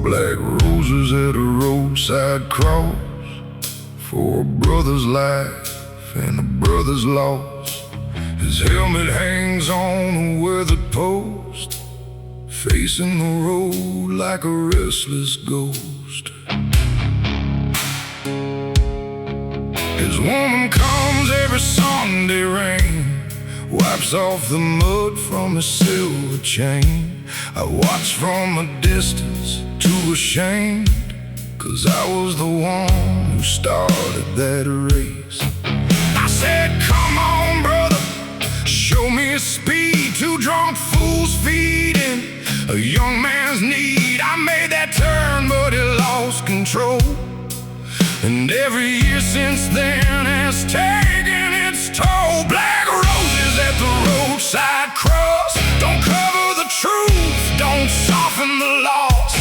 Black roses at a roadside cross, for a brother's life and a brother's loss. His helmet hangs on a weathered post, facing the road like a restless ghost. His woman comes every Sunday rain, wipes off the mud from his silver chain. I watch from a distance, too ashamed, 'cause I was the one who started that race. I said, come on brother, show me a speed. Two drunk fools feeding a young man's need. I made that turn but it lost control, and every year since then has taken its toll. Black roses at the roadside cross don't cover the truth, don't soften the loss.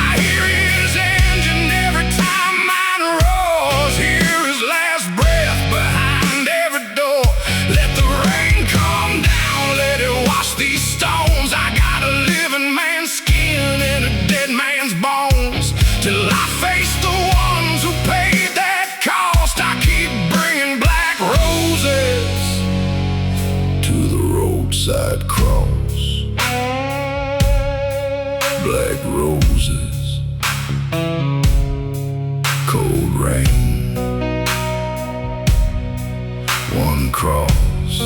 I hear his engine every time mine roars, hear his last breath behind every door. Let the rain come down, let it wash these stones. I got a living man's skin and a dead man's bones, till I face the ones who paid that cost. I keep bringing black roses to the roadside cross. Black roses, cold rain, one cross,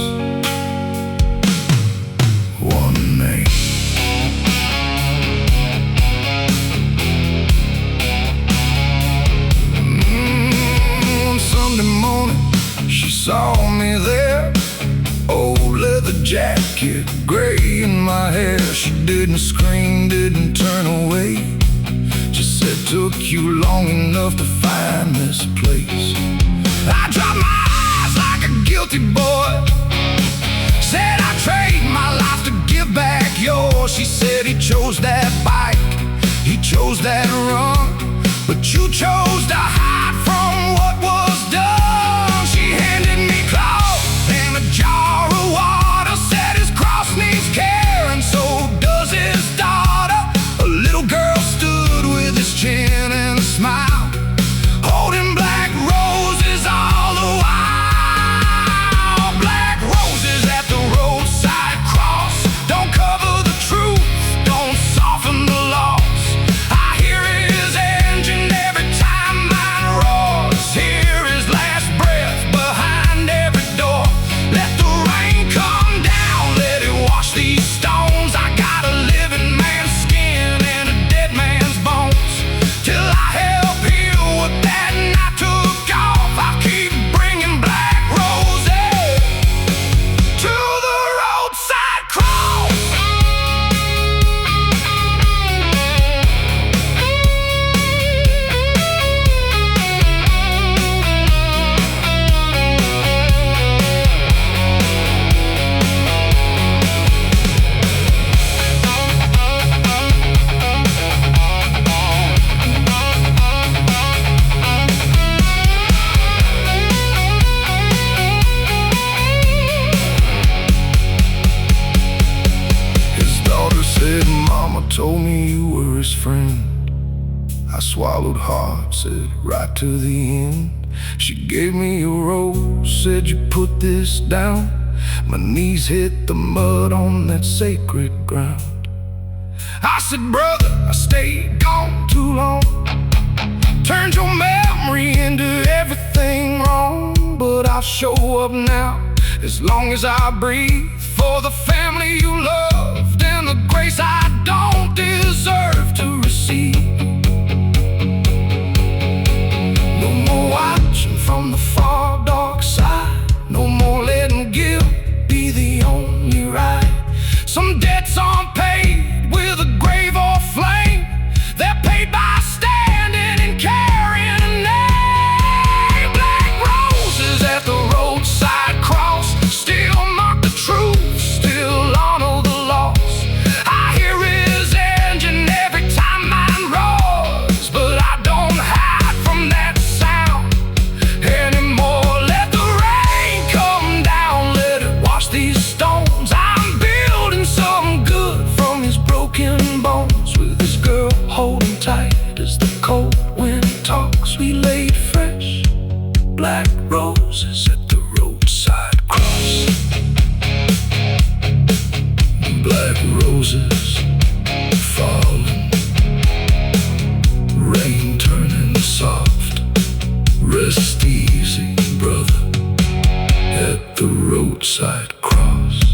one name. One Sunday morning, she saw me there, old leather jacket, gray in my hair. She didn't scream, didn't turn away, just said, took you long enough to find this place. I dropped my eyes like a guilty boy, said I'd trade my life to give back yours. She said he chose that bike, he chose that run, but you chose to hide from what was done. She handed me clothes and a jar of water, said his cross needs care and so does his daughter. A little girl stood with his chin and a smile, holding black roses all the while. Black roses at the roadside cross don't cover the truth, don't soften the loss. I hear his engine every time mine roars, hear his last breath behind every door. Let the rain come down, let it wash these stones. I got a living man's skin and a dead man's bones, till I help heal what that night took off. I keep bringing black roses to the roadside cross. His daughter said, Mama told me you were his friend. I swallowed hard, said right to the end. She gave me a rose, said you put this down. My knees hit the mud on that sacred ground. I said, brother, I stayed gone too long, turned your memory into everything wrong. But I'll show up now, as long as I breathe, for the family you loved and the grace I don't deserve to receive. No more watching from the far dark side, no more letting guilt be the only right. Some debts aren't paid with a grave or flame, they're paid by standing and carrying a name. Black roses at the roadside cross still mark the truth, still honor the loss. I hear his roses falling, rain turning soft. Rest easy, brother, at the roadside cross.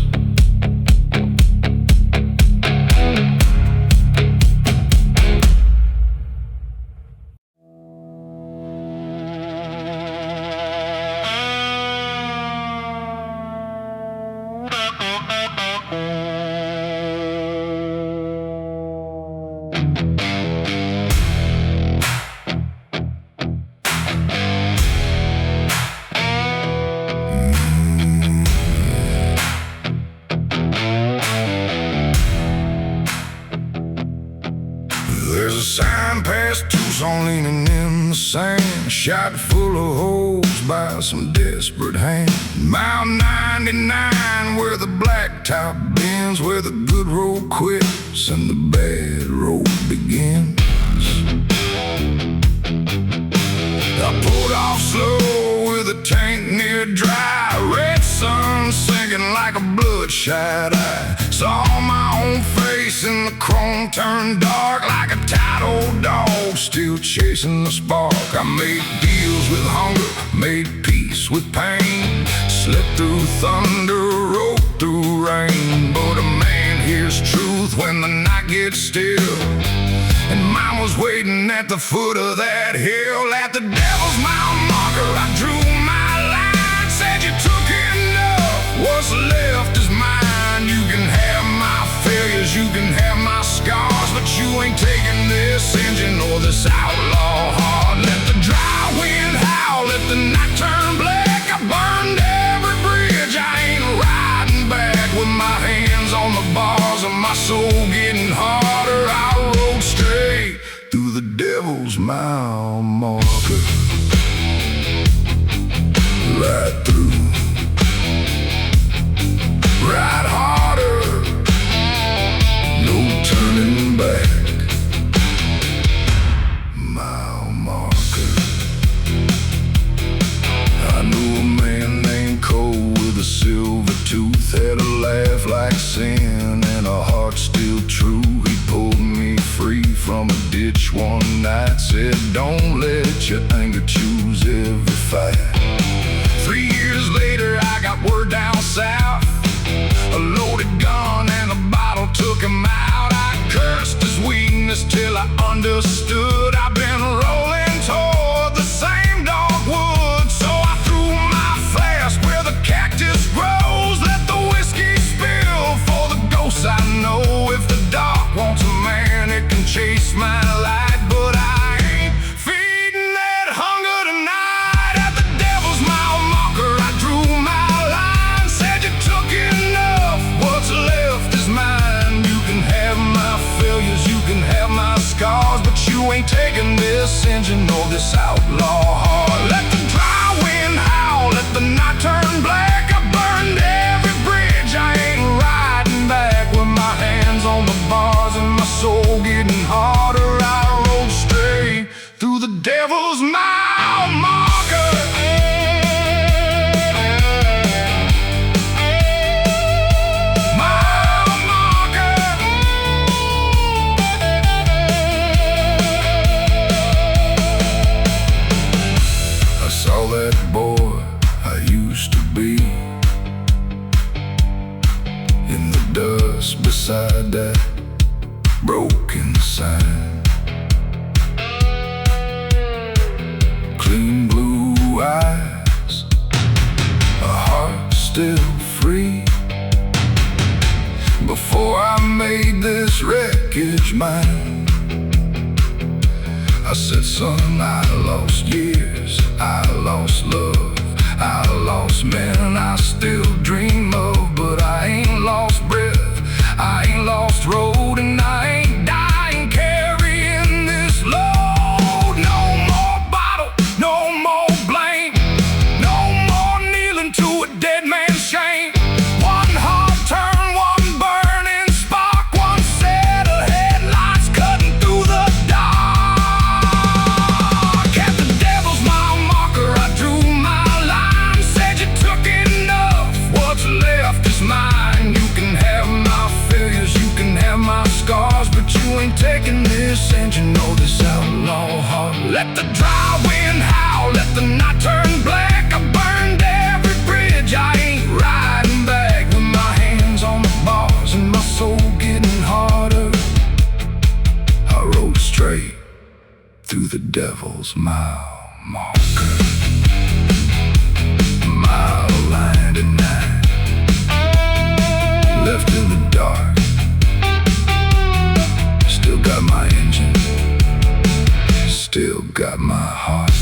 There's a sign past Tucson leaning in the sand, shot full of holes by some desperate hand. Mile 99 where the blacktop bends, where the good road quits and the bad road begins. I pulled off slow with a tank near dry, red sun sinking like a bloodshot eye. Saw my own face in the chrome turn dark, like a tight old dog still chasing the spark. I made deals with hunger, made peace with pain, slept through thunder, rode through rain. But a man hears truth when the night gets still, and mine was waiting at the foot of that hill. At the devil's mile marker I drew my line, said you took enough, what's left is mine. You can have my failures, you can have my scars, but you ain't taking this engine or this outlaw heart. Let the dry wind howl, let the night turn black. I burned every bridge, I ain't riding back. With my hands on the bars of my soul getting harder, I rode straight through the devil's mile marker, right through, ride harder, no turning back. Mile marker. I knew a man named Cole with a silver tooth, had a laugh like sin and a heart still true. He pulled me free from a ditch one night, said don't let your anger choose every fight. 3 years later I got word down south, a loaded gun and a bottle took him out. I cursed his weakness till I understood. I've been rolling toward the same dogwood, so I threw my flask where the cactus grows. Let the whiskey spill for the ghosts I know. If the dark wants a man, it can chase my light, but I ain't feeding that hunger tonight. At the devil's mile marker I drew my line, said you took enough, what's left is mine. You can have my failures, you can have my scars, but you ain't taking this engine or this outlaw heart. Let the dry wind howl, let the night turn black. I burned every bridge, I ain't riding back. With my hands on the bars and my soul getting harder, I rode straight through the devil's mile marker. Mile marker. I saw that boy I used to be in the dust beside that broken sign. Clean blue eyes, a heart still free. Before I made this wreckage mine, I said, son, I lost years, I lost love, I lost men I still dream of, but I ain't lost breath, I ain't lost road, and I ain't dying carrying this load. No more bottle, no more blame, no more kneeling to a dead man's shame. One hard turn, one burning spark, one set of headlights cutting through the dark. At the devil's mile marker I drew my line, said you took enough, what's left is mine. You the devil's mile marker. Mile line tonight, left in the dark. Still got my engine, still got my heart.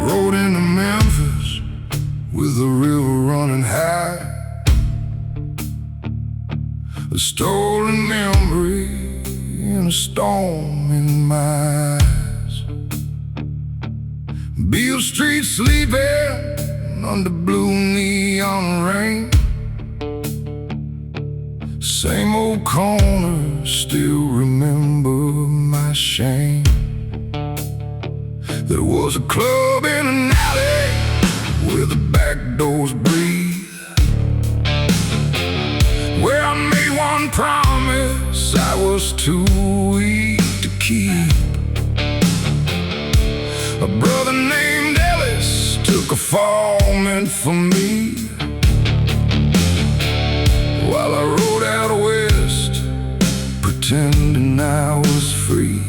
Rode into Memphis with the river running high. A stolen memory and a storm in my eyes. Beale Street sleeping under blue neon rain. Same old corner, still remember my shame. There was a club in an alley where the back doors breathe, where I made one promise I was too weak to keep. A brother named Ellis took a fall meant for me, while I rode out west pretending I was free.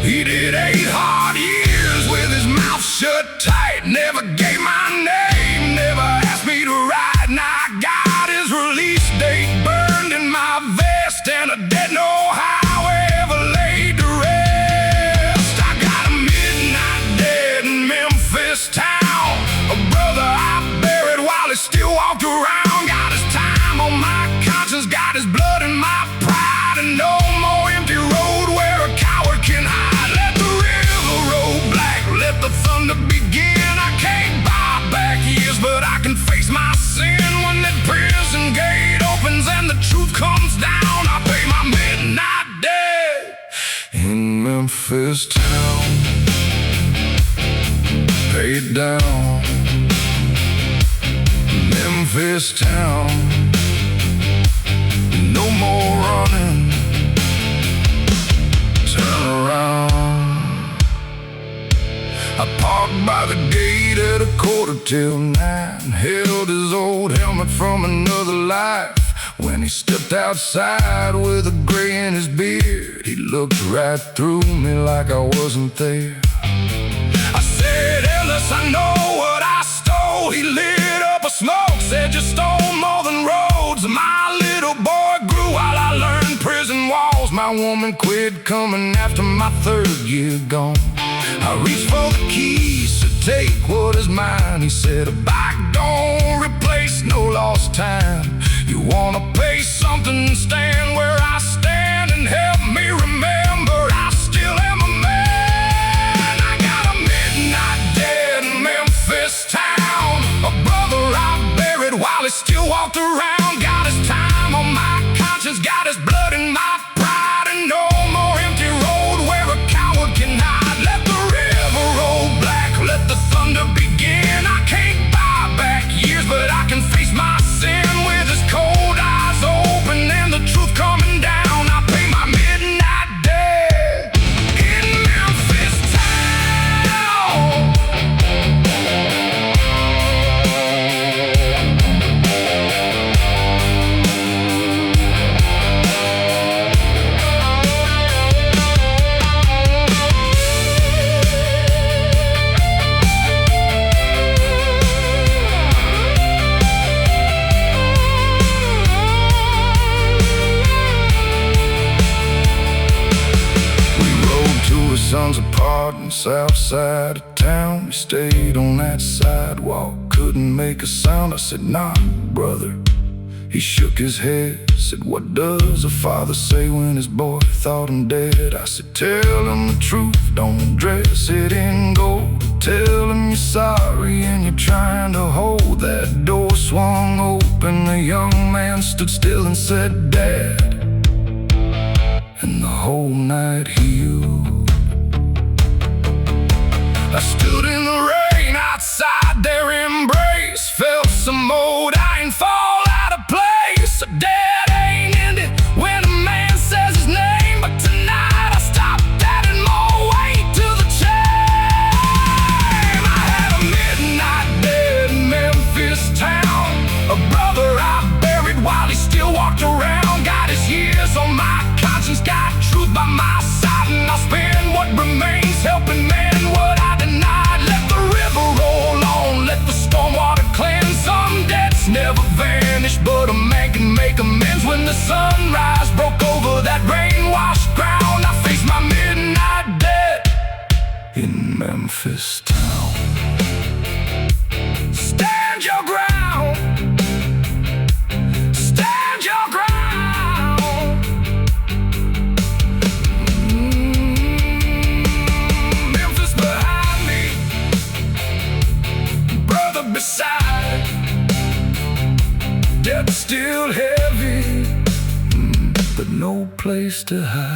He did 8 hard years with his mouth shut tight. Never gave my name, never asked me to ride. Now I got his release date burned in my vest, and a dead no highway ever laid to rest. I got a midnight dead in Memphis town, a brother I buried while he still walked around. Got his time on my conscience, got his blood in my pride, and no more empty road where a coward can hide. Let the thunder begin. I can't buy back years, but I can face my sin. When that prison gate opens and the truth comes down, I pay my midnight debt in Memphis town. Pay it down, Memphis town. No more running, turn around. I parked by the gate at 9:15, held his old helmet from another life. When he stepped outside with a gray in his beard, he looked right through me like I wasn't there. I said, Ellis, I know what I stole. He lit up a smoke, said you stole more than roads. My little boy grew while I learned prison walls. My woman quit coming after my 3rd year gone. I reached for the keys to take what is mine. He said, a bike don't replace no lost time. You wanna pay something, stand where I stand, and help me remember I still am a man. I got a midnight dead in Memphis town, a brother I buried while he still walked around. Got his time on my conscience, got his blood in my pride, and no more empty road where a coward can hide. Let the river roll black, let the thunder begin. I can't buy back years, but I can face my sin with his cold eyes open and the truth coming down. I pay my midnight debt in Memphis town. Sons apart in the south side of town. We stayed on that sidewalk, couldn't make a sound. I said, nah, brother. He shook his head, said, what does a father say when his boy thought him dead? I said, tell him the truth, don't dress it in gold. telling you sorry, and you're trying to hold that door swung open. A young man stood still and said, "Dad," and the whole night healed. I stood in the rain outside their embrace, felt some old iron fall out of place. A dead ain't ended when a man says his name, but tonight I stopped adding more weight to the chain. I had a midnight dead in Memphis town, a brother I buried while he still walked around. Got his years on my conscience, got truth by my side, and I'll spend what remains helping men what I denied. Let the river roll on, let the storm water cleanse. Some debts never vanish, but a man can make amends. When the sunrise broke over that rain-washed ground, I faced my midnight dead in Memphis town. Stand your ground, stand your ground. Memphis behind me, brother beside, debt still heavy, but no place to hide.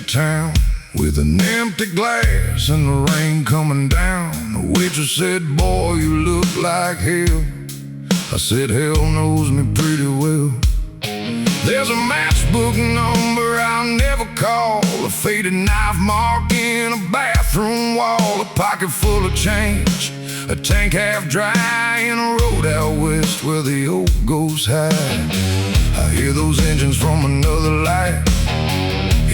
Town with an empty glass and the rain coming down. The waitress said, "Boy, you look like hell." I said, "Hell knows me pretty well." There's a matchbook number I'll never call, a faded knife mark in a bathroom wall, a pocket full of change, a tank half dry in a road out west where the oak goes high. I hear those engines from another life,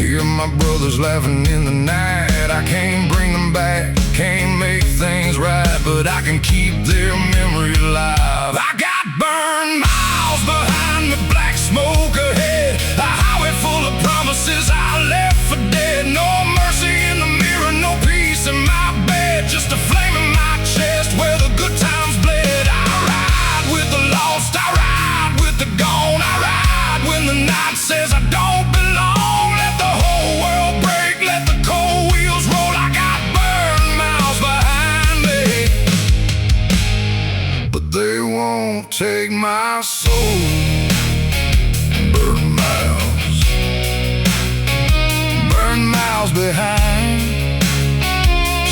hear my brothers laughing in the night. I can't bring them back, can't make things right, but I can keep their memory alive. I got burned miles behind me, black smoke ahead, a highway full of promises I left for dead. No mercy in the mirror, no peace in my bed, just a flame in my chest where the good times bled. I ride with the lost, I ride with the gone, I ride when the night says I don't belong. Take my soul, burn miles behind,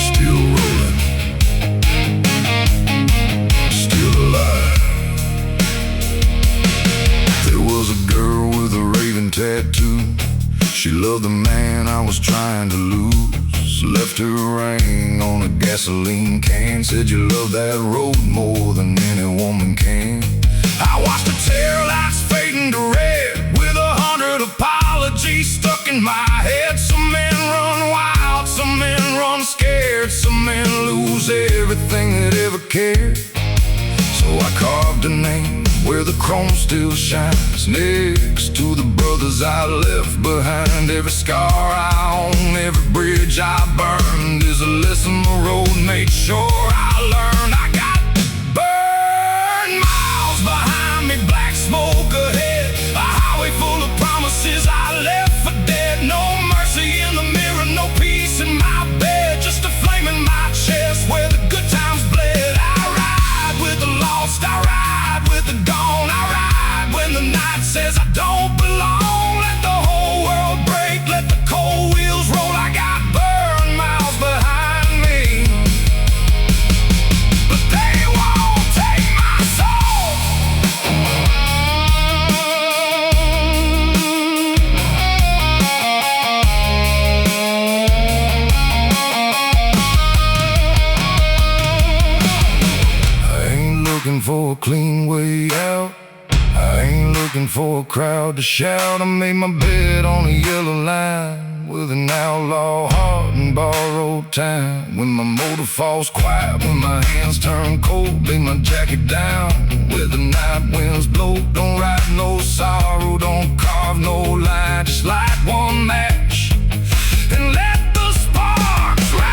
still rolling, still alive. There was a girl with a raven tattoo. She loved the man I was trying to lose. Left her ring on a gasoline can, said you love that road more than any woman can. I watched the tail lights fading to red with 100 apologies stuck in my head. Some men run wild, some men run scared, some men lose everything that ever cared. So I carved a name where the chrome still shines, next to the brothers I left behind. Every scar I own, every bridge I burned is a lesson the road made sure I learned. I got burned miles behind me, black smoke ahead, a highway full of promises I left for dead. No mercy in the mirror, no peace in my bed, just a flame in my chest where the good times bled. I ride with the lost, I ride with the gone, I ride when the night says I don't belong. Let the whole world break, let the cold wheels roll. I got burned miles for a crowd to shout. I made my bed on a yellow line with an outlaw heart and borrowed time. When my motor falls quiet, when my hands turn cold, lay my jacket down where the night winds blow. Don't write no sorrow, don't carve no line, just light one match and let the sparks rise.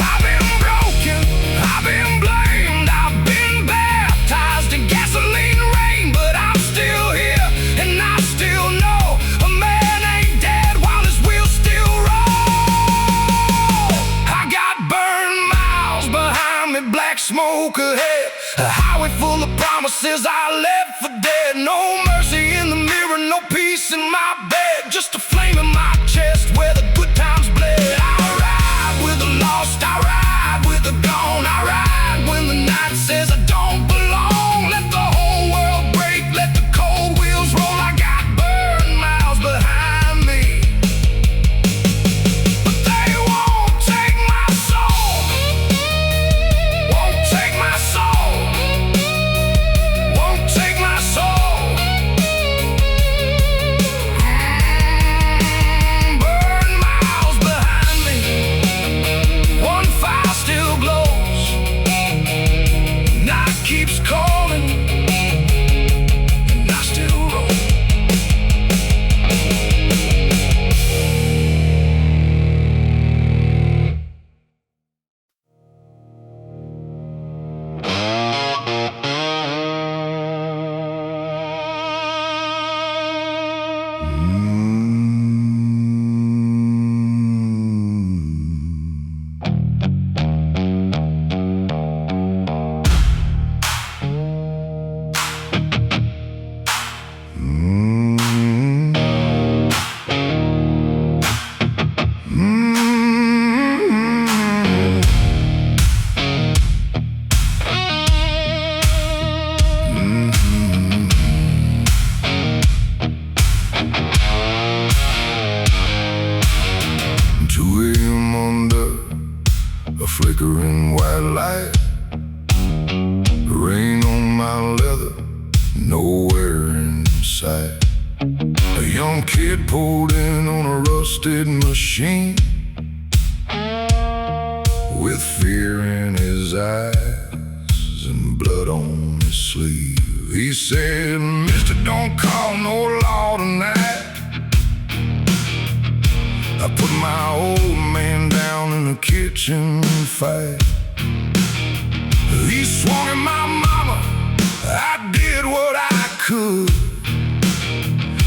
I've been broken, I've been blamed, I've been baptized in gasoline rain, but I'm still here and I still know a man ain't dead while his wheels still roll. I got burned miles behind me, black smoke ahead, a highway full of promises I left for dead. No mercy in the mirror, no peace in my bed, just a flame in my chest where the good times bled. I ride with the lost, I ride with the gone, I ride when the night says I don't belong. Let the whole world break, let the cold wheels roll. I got burned miles behind me, but they won't take my soul, won't take my soul, won't take my soul. Burned miles behind me, one fire still glows, night keeps calling, and I still roll. A flickering white light, rain on my leather, nowhere in sight. A young kid pulled in on a rusted machine, with fear in his eyes and blood on his sleeve. He said, "Mister, don't call no law tonight." I put my old man down in the kitchen fight. He swung at my mama, I did what I could.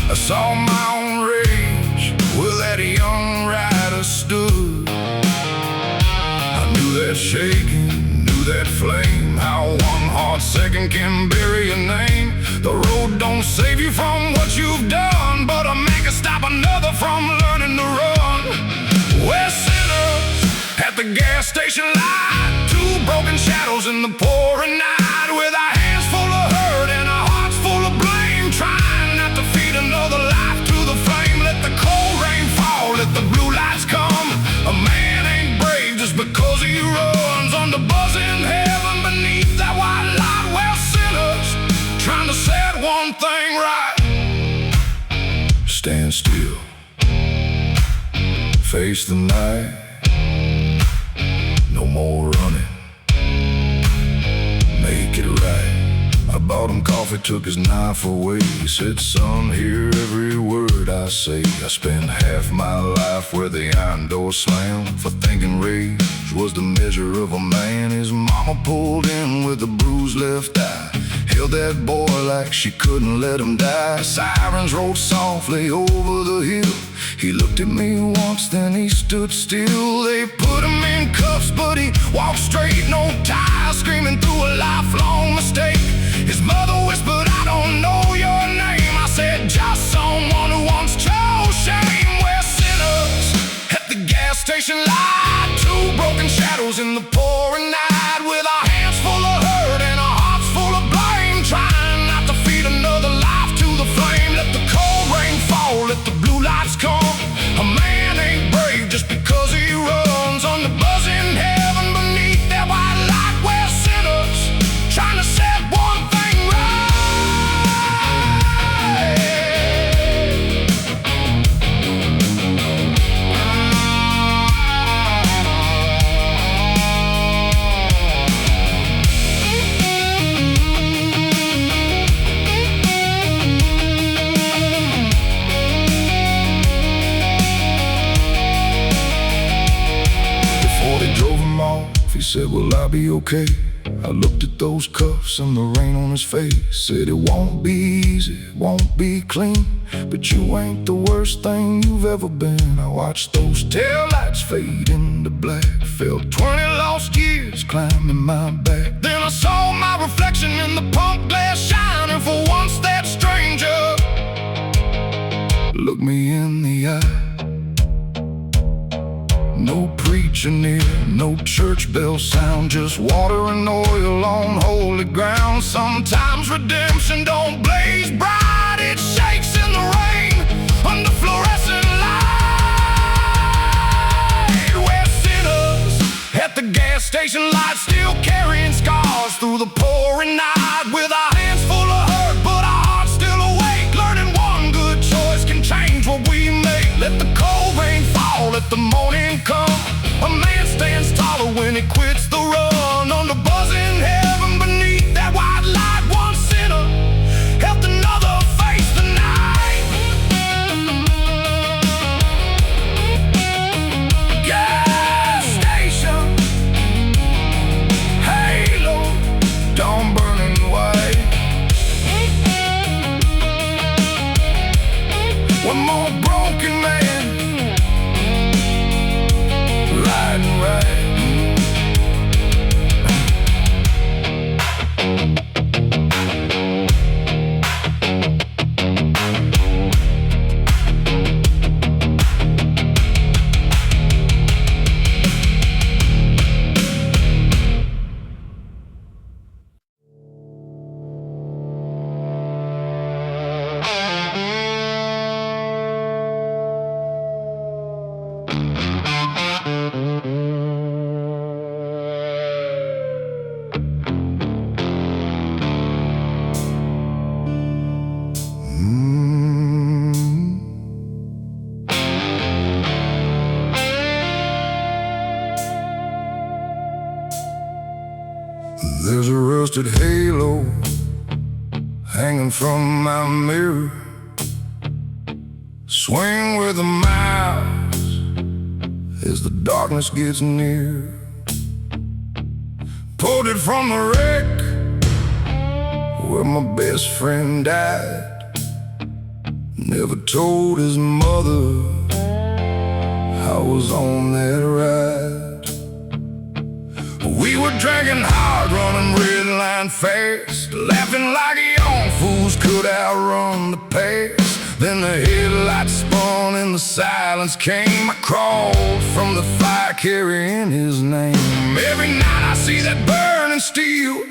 I saw my own rage where that young rider stood. I knew that shaking, knew that flame, how one hard second can bury a name. The road don't save you from what you've done, but a man can stop another from learning to run. We're sinners at the gas station light, two broken shadows in the pouring night, with our hands full of hurt and our hearts full of blame, trying not to feed another life to the flame. Let the cold rain fall, let the blue lights come. A man ain't brave just because he runs on the buzzing heaven beneath that white light. We're sinners trying to set one thing right. Stand still, face the night, no more running, make it right. I bought him coffee, took his knife away, said, "Son, hear every word I say. I spent half my life where the iron door slammed, for thinking rage was the measure of a man." His mama pulled in with a bruised left eye, held that boy like she couldn't let him die. Sirens rolled softly over the hill. He looked at me once, then he stood still. They put him in cuffs, but he walked straight, no ties, screaming through a lifelong mistake. His mother whispered, "I don't know your name." I said, "Just someone who once chose shame." We're sinners at the gas station light, two broken shadows in the pouring night, with our hands full of hurt and our hearts full of blame, trying not to feed another life to the flame. Let the cold rain fall, let the blue lights come. He said, "Will I be okay?" I looked at those cuffs and the rain on his face. Said, "It won't be easy, it won't be clean, but you ain't the worst thing you've ever been." I watched those taillights fade into black, felt 20 lost years climbing my back. Then I saw my reflection in the pump glass shining. For once that stranger looked me in the eye. No preacher near, no church bell sound, just water and oil on holy ground. Sometimes redemption don't blaze bright, it shakes in the rain under fluorescent light. We're sinners at the gas station light, still carrying scars through the pouring night, with our hands full of hurt but our hearts still awake, learning one good choice can change what we make. Let the cold rain fall, let the morning come. A man stands taller when he quits the run. Under buzzing heaven beneath that white light, one sinner helped another face the night. Gas station, halo, dawn burning white. One more broken man riding right. There's a rusted halo hanging from my mirror. Swing with the miles as the darkness gets near. Pulled it from the wreck where my best friend died. Never told his mother I was on that ride. We were drinking hard, running red line fast, laughing like young fools could outrun the past. Then the headlights spun and the silence came. I crawled from the fire carrying his name. Every night I see that burning steel.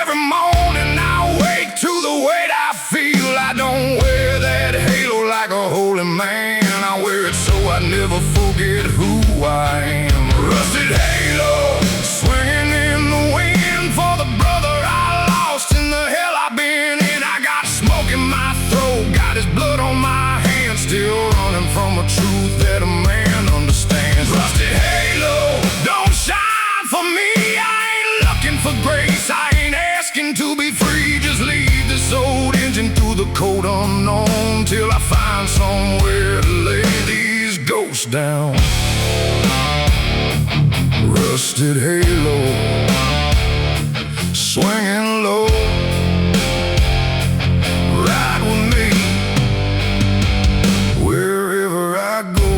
Every morning I wake to the weight I feel. I don't wear that halo like a holy man, I wear it so I never forget who I am. Rusted halo swinging in the wind for the brother I lost in the hell I've been in. I got smoke in my throat, got his blood on my hands, still running from a truth that a man understands. Rusted halo, don't shine for me, I ain't looking for grace, I ain't asking to be free. Just leave this old engine through the cold unknown till I find somewhere to lay these ghosts down. Rusted halo, swinging low, ride with me wherever I go.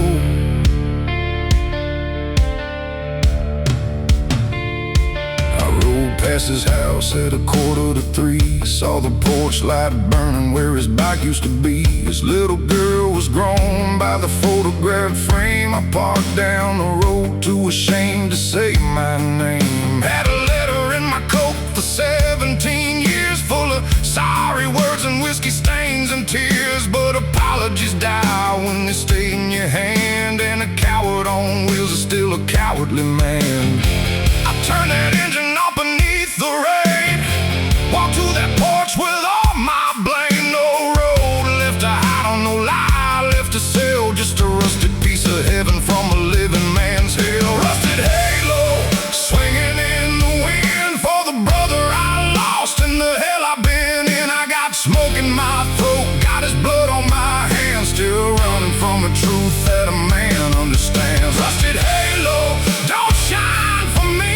I rode past his house at 2:45, saw the porch light burning where his bike used to be. His little girl was grown by the photographed frame. I parked down the road, too ashamed to say my name. Had a letter in my coat for 17 years, full of sorry words and whiskey stains and tears. But apologies die when they stay in your hand, and a coward on wheels is still a cowardly man. I turned that engine off beneath the rain, walked to that porch with all my blame. No road left to hide on, no lie left to sell, just a rusted piece of heaven from a living man's hell. Rusted halo swinging in the wind for the brother I lost in the hell I've been in. I got smoke in my throat, got his blood on my hands, still running from a truth that a man understands. Rusted halo, don't shine for me,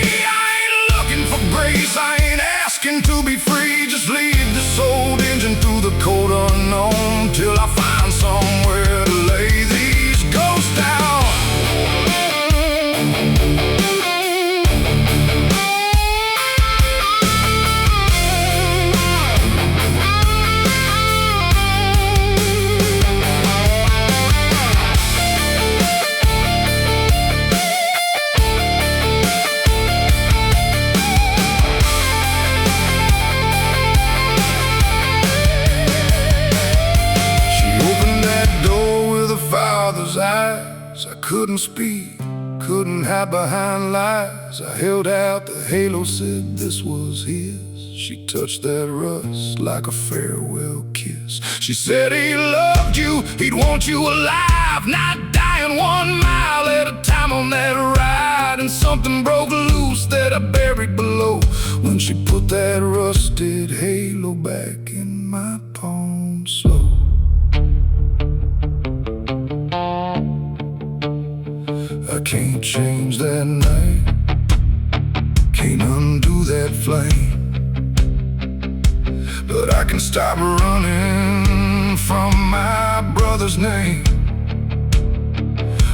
couldn't speak, couldn't hide behind lies. I held out the halo, said this was his. She touched that rust like a farewell kiss. She said he loved you, he'd want you alive, not dying 1 mile at a time on that ride. And something broke loose that I buried below when she put that rusted halo back in my palm slow. I can't change that night, can't undo that flame, but I can stop running from my brother's name.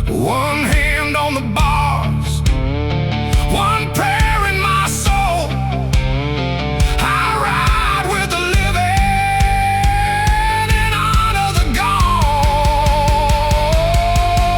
One hand on the bars, one prayer in my soul. I ride with the living and honor the gone.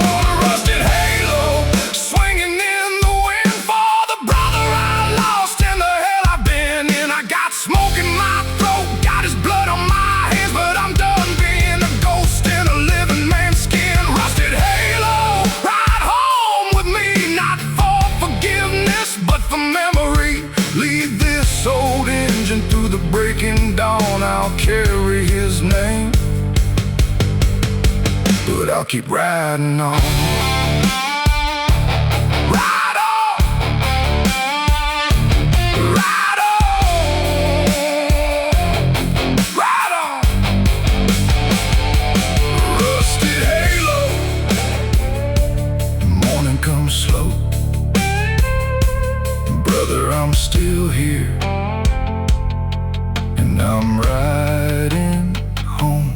A rusted halo swinging in the wind for the brother I lost and the hell I've been in. I got smoke in my throat, got his blood on my hands, but I'm done being a ghost in a living man's skin. Rusted halo, ride home with me, not for forgiveness, but for memory. Lead this old engine through the breaking dawn. I'll carry his name, but I'll keep riding on. Ride on, ride on, ride on. Rusted halo, morning comes slow. Brother, I'm still here, and I'm riding home.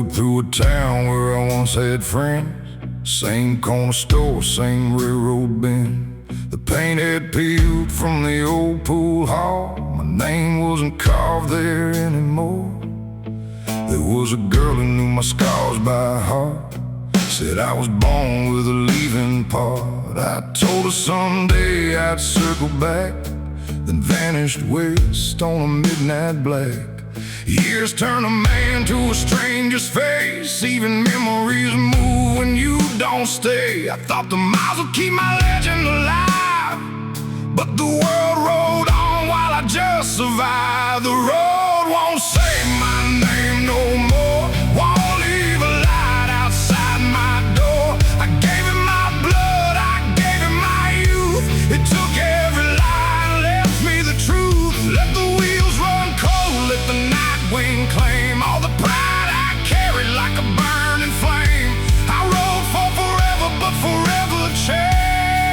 Through a town where I once had friends, same corner store, same railroad bend. The paint had peeled from the old pool hall, my name wasn't carved there anymore. There was a girl who knew my scars by heart, said I was born with a leaving part. I told her someday I'd circle back, then vanished west on a midnight black. Years turn a man to a stranger's face, even memories move when you don't stay. I thought the miles would keep my legend alive, but the world rolled on while I just survived. The road won't say my name no more, won't leave a light outside my door. I gave it my blood, I gave it my youth. It took every lie, left me the truth. Let the wheels run cold, let the night wing claim all the pride I carried like a burning flame. I rode for forever, but forever changed.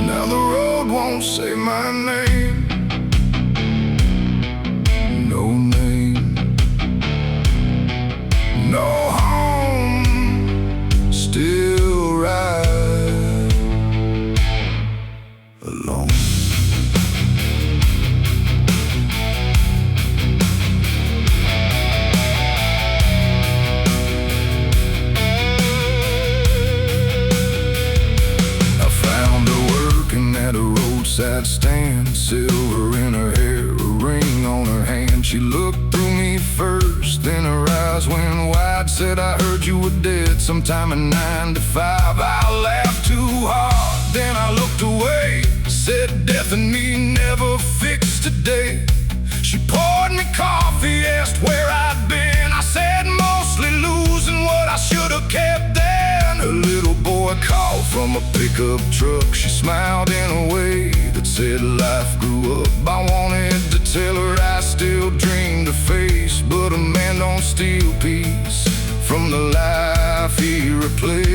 Now the road won't say my name, no name, no home, still ride alone. At a roadside stand, silver in her hair, a ring on her hand. She looked through me first, then her eyes went wide. Said, I heard you were dead sometime in 9 to 5. I laughed too hard, then I looked away. Said, death and me never fixed today. She poured me coffee, asked where I'd been. I said, mostly losing what I should have kept then. A little boy called from a pickup truck. She smiled in a way that said life grew up. I wanted to tell her I still dreamed her face, but a man don't steal peace from the life he replaced.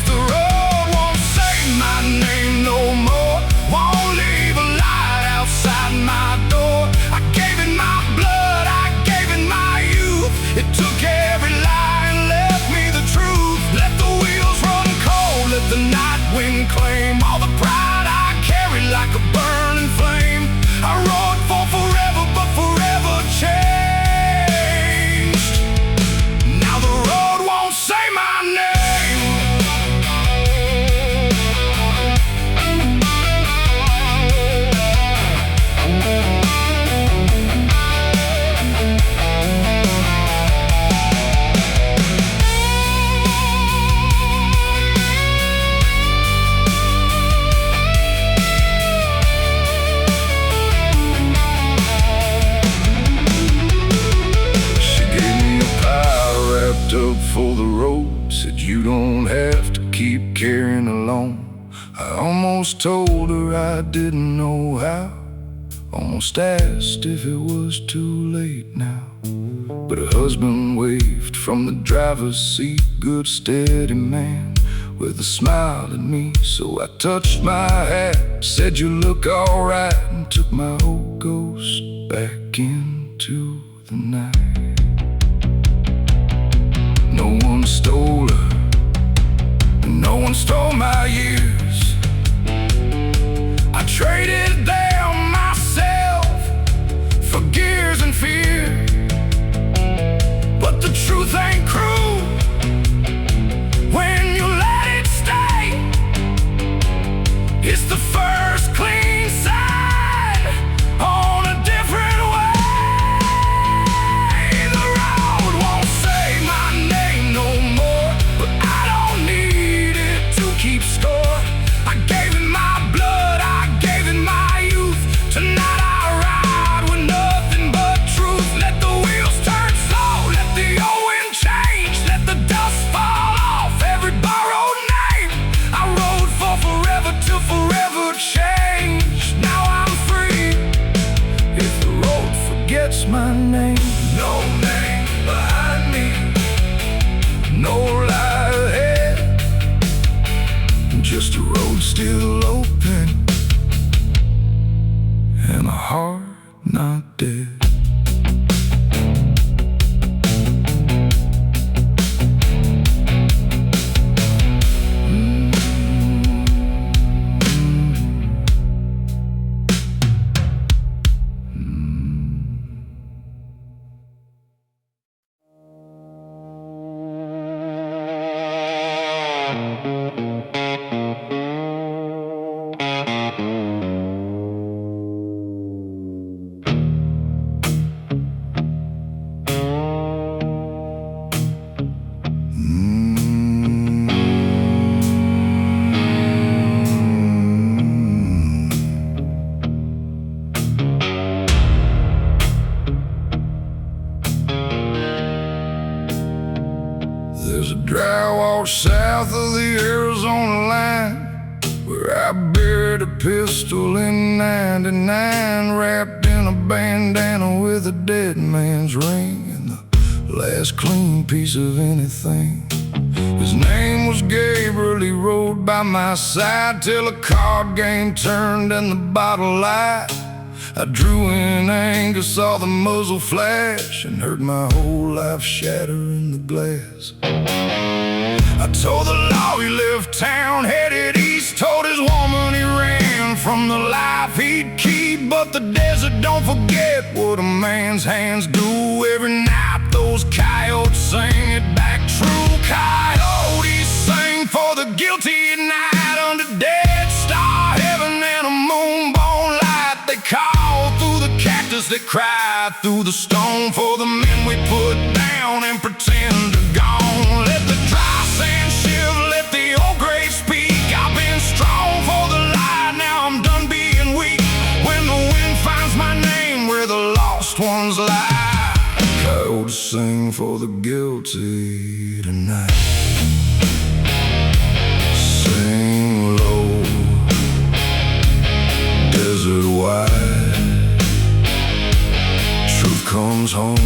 The road won't say my name no more, won't leave a light outside my door. I gave it my blood, I gave it my youth. It took every lie and left me the truth. Let the wheels run cold, let the night wind claim all the pride I carry like a burning flame. I rode for forever, but forever changed. Now the road won't say my name. Up for the road, said you don't have to keep carrying alone. I almost told her I didn't know how, almost asked if it was too late now. But her husband waved from the driver's seat, good steady man with a smile at me. So I touched my hat, said you look alright, and took my old ghost back into the night. No one stole her, no one stole my years. I traded them myself for gears and fear. But the truth ain't cruel when you let it stay. It's the first clean sign on a different way. The road won't say my name no more, but I don't need it to keep score. I gave it my blood, I gave it my youth. Tonight I ride with nothing but truth. Let the wheels turn slow, let the old wind change, let the dust fall off every borrowed name. I rode for forever till forever changed. Now I'm free. If the road forgets my name, no name behind me, no lie ahead, just a road still open and a heart not dead. There's a dry wash south of the Arizona line where I buried a pistol in '99, wrapped in a bandana with a dead man's ring and the last clean piece of anything. His name was Gabriel, he rode by my side till a card game turned and the bottle light. I drew in anger, saw the muzzle flash, and heard my whole life shatter in the glass. I told the law he left town, headed east, told his woman he ran from the life he'd keep. But the desert don't forget what a man's hands do. Every night those coyotes sing it back true. Coyotes sing for the guilty at night under Dead Star heaven and a moonbone light. They call through the cactus, they cry through the stone for the men we put down and pretend are gone. Let the dry sand shiver, let the old grave speak. I've been strong for the light, now I'm done being weak. When the wind finds my name where the lost ones lie, coyotes sing for the guilty tonight. Sing low, desert wide, truth comes home.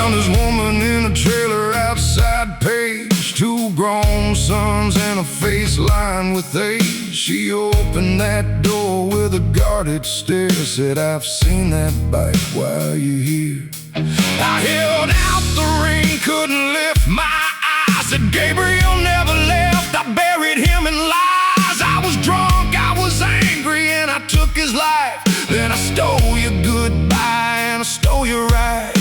Found his woman in a trailer outside Page. 2 grown sons and a face lined with age. She opened that door with a guarded stare. Said, I've seen that bike while you're here. I held out the ring, couldn't lift my eyes. Said, Gabriel never left, I buried him in lies. I was drunk, I was angry, and I took his life. Then I stole your goodbye and I stole your right.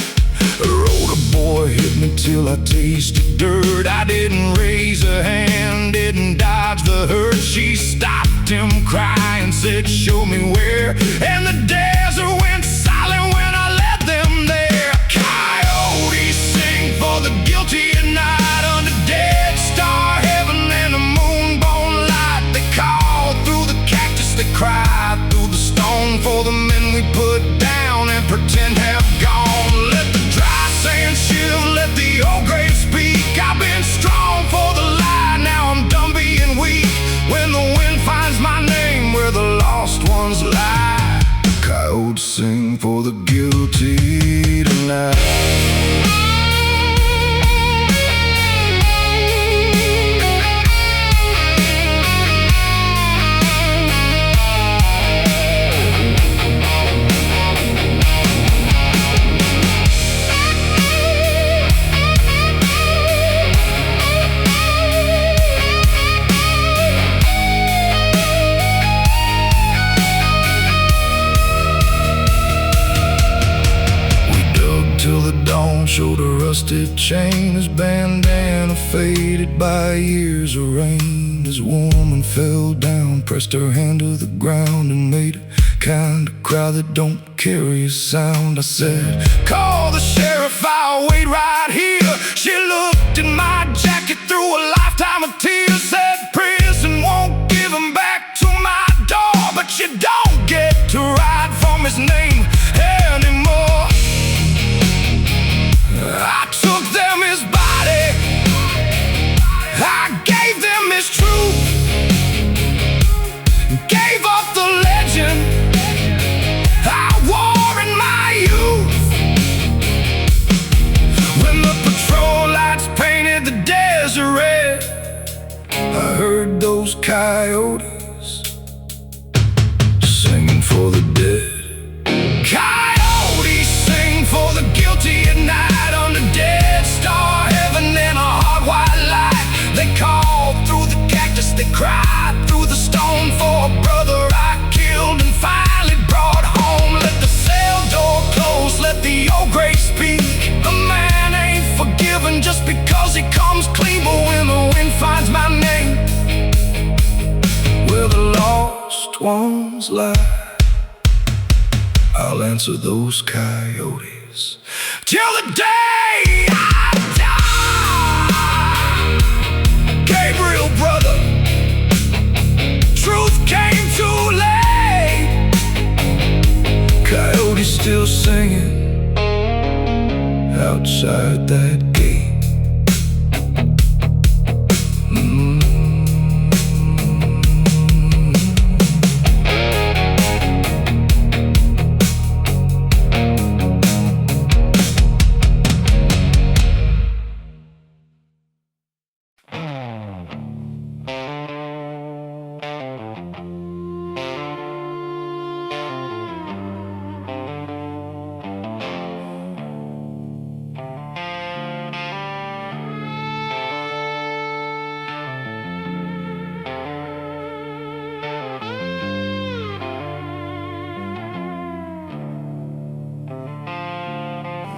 Rode a boy, hit me till I tasted dirt. I didn't raise a hand, didn't dodge the hurt. She stopped him crying, said, show me where. And the desert went silent when I led them there. Coyotes sing for the guilty at night, under Dead Star heaven and the moonbone light. They call through the cactus, they cry through the stone for the men we put down and pretend have gone. Let the dry sand shift, let the old grave speak. I've been strong for the lie, now I'm done being weak. When the wind finds my name where the lost ones lie. Coyotes sing for the guilty tonight. Showed a rusted chain, his bandana faded by years of rain. His woman fell down, pressed her hand to the ground, and made a kind of cry that don't carry a sound. I said, call the sheriff, I'll wait right here. She looked at my jacket through a lifetime of tears. Said, prison won't give him back to my door, but you don't get to ride from his name anymore. I took them his body, I gave them his truth, gave up the legend I wore in my youth. When the patrol lights painted the desert red, I heard those coyotes singing for the dead. Coyotes sing for the guilty at night, under Dead Star heaven and a hard white light. They call through the cactus, they cry through the stone for a brother I killed and finally brought home. Let the cell door close, let the old grave speak. A man ain't forgiven just because he comes clean, but when the wind finds my name where the lost ones lie, I'll answer those coyotes till the day I die. Gabriel, brother, truth came too late. Coyotes still singing outside that gate.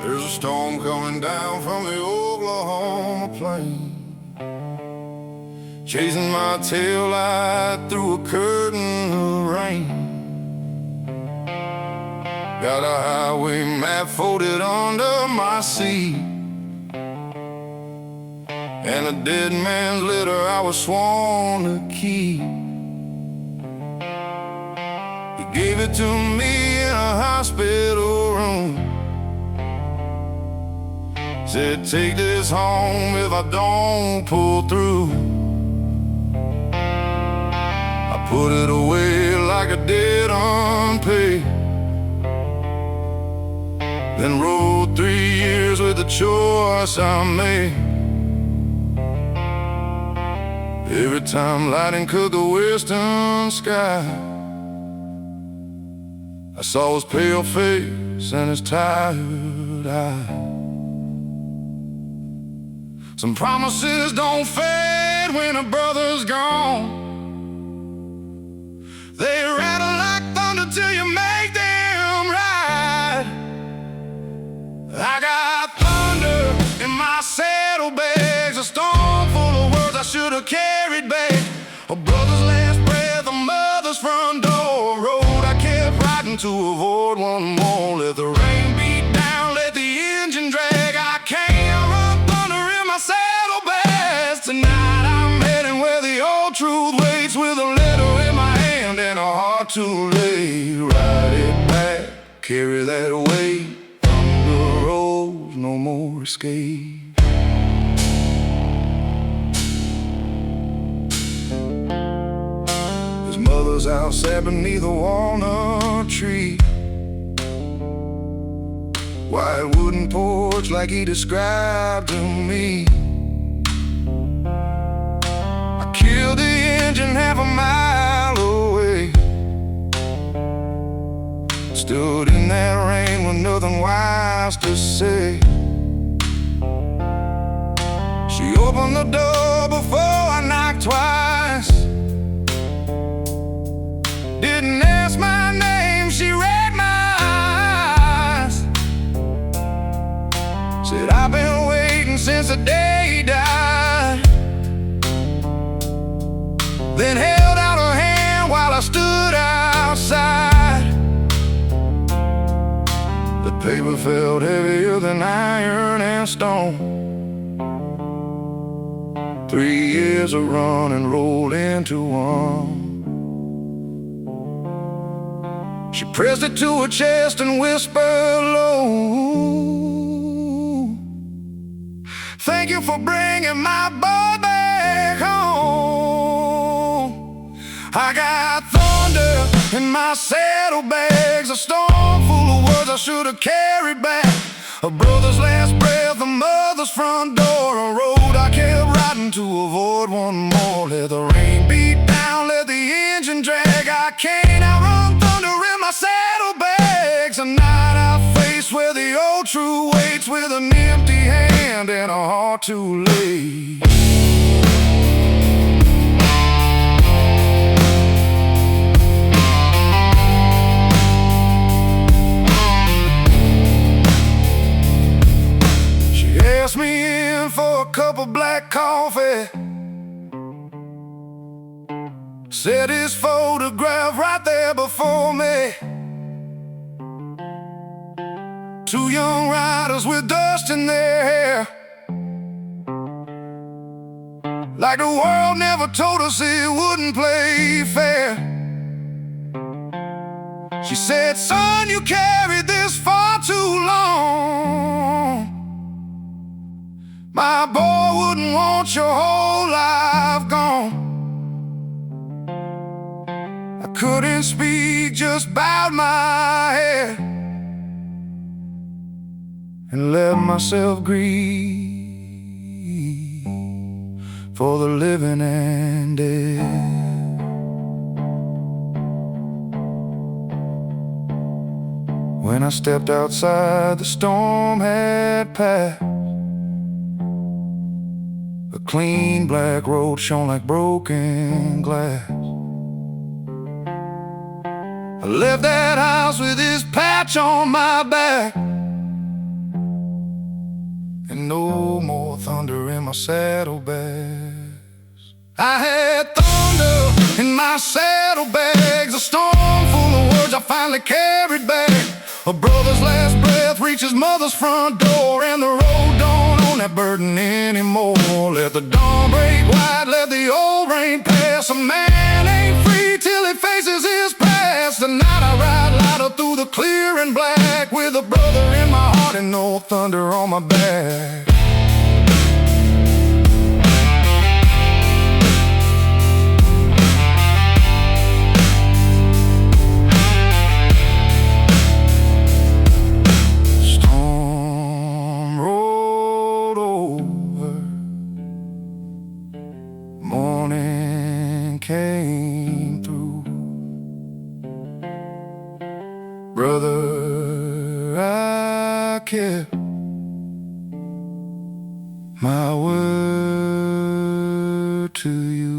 There's a storm coming down from the Oklahoma plain, chasing my taillight through a curtain of rain. Got a highway map folded under my seat, and a dead man's letter I was sworn to keep. He gave it to me in a hospital room. Said, take this home if I don't pull through. I put it away like a debt unpaid, then rode 3 years with the choice I made. Every time lightning cut the western sky, I saw his pale face and his tired eyes. Some promises don't fade when a brother's gone. They rattle like thunder till you make them right. I got thunder in my saddlebags, a storm full of words I should have carried back. A brother's last breath, a mother's front door. Road I kept riding to avoid one more. Let the rain beat down, let the engine drag. I can't run thunder in my saddlebags. Tonight I'm heading where the old truth waits, with a letter in my hand and a heart too late. Ride it back, carry that weight. From the road, no more escape. His mother's out sat beneath a walnut tree, white wooden porch like he described to me. I killed the engine half a mile away, stood in that rain with nothing wise to say. She opened the door before I knocked twice, didn't ask my name, she read my eyes. Said, I've been waiting since the day he died. Then held out her hand while I stood outside. The paper felt heavier than iron and stone. 3 years of running rolled into one. She pressed it to her chest and whispered low, thank you for bringing my boy back home. I got thunder in my saddlebags, a storm full of words I should have carried back. A brother's last breath, a mother's front door. A road I kept riding to avoid one more. Let the rain beat down, let the engine drag. I can't outrun thunder in my saddlebags. Tonight I face where the old truth waits, with an empty hand and a heart too late. Asked me in for a cup of black coffee, said his photograph right there before me. 2 young riders with dust in their hair, like the world never told us it wouldn't play fair. She said, son, you carried this far too long. My boy wouldn't want your whole life gone. I couldn't speak, just bowed my head and let myself grieve for the living and dead. When I stepped outside, the storm had passed. A clean black road shone like broken glass. I left that house with this patch on my back, and no more thunder in my saddlebags. I had thunder in my saddlebags, a storm full of words I finally carried back. A brother's last breath reached his mother's front door, and the road don't own that burden anymore. Let the dawn break white, let the old rain pass. A man ain't free till he faces his past. Tonight I ride lighter through the clear and black, with a brother in my heart and no thunder on my back. Storm Brother, I kept my word to you.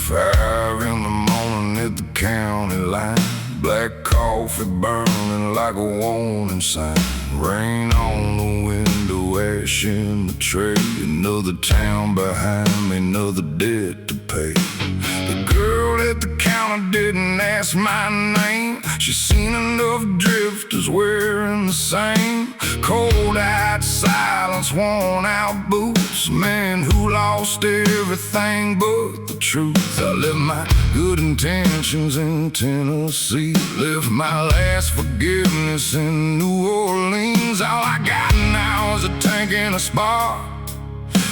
Fire in the morning at the county line, black coffee burning like a warning sign. Rain on the window, ash in the tray. Another town behind me, another debt to pay. The girl at the counter didn't ask my name. She seen enough drifters wearing the same cold-eyed silence, worn-out boots. Man who lost everything but the truth. I left my good intentions in Tennessee, left my last forgiveness in New Orleans. All I got now is a tank and a spark,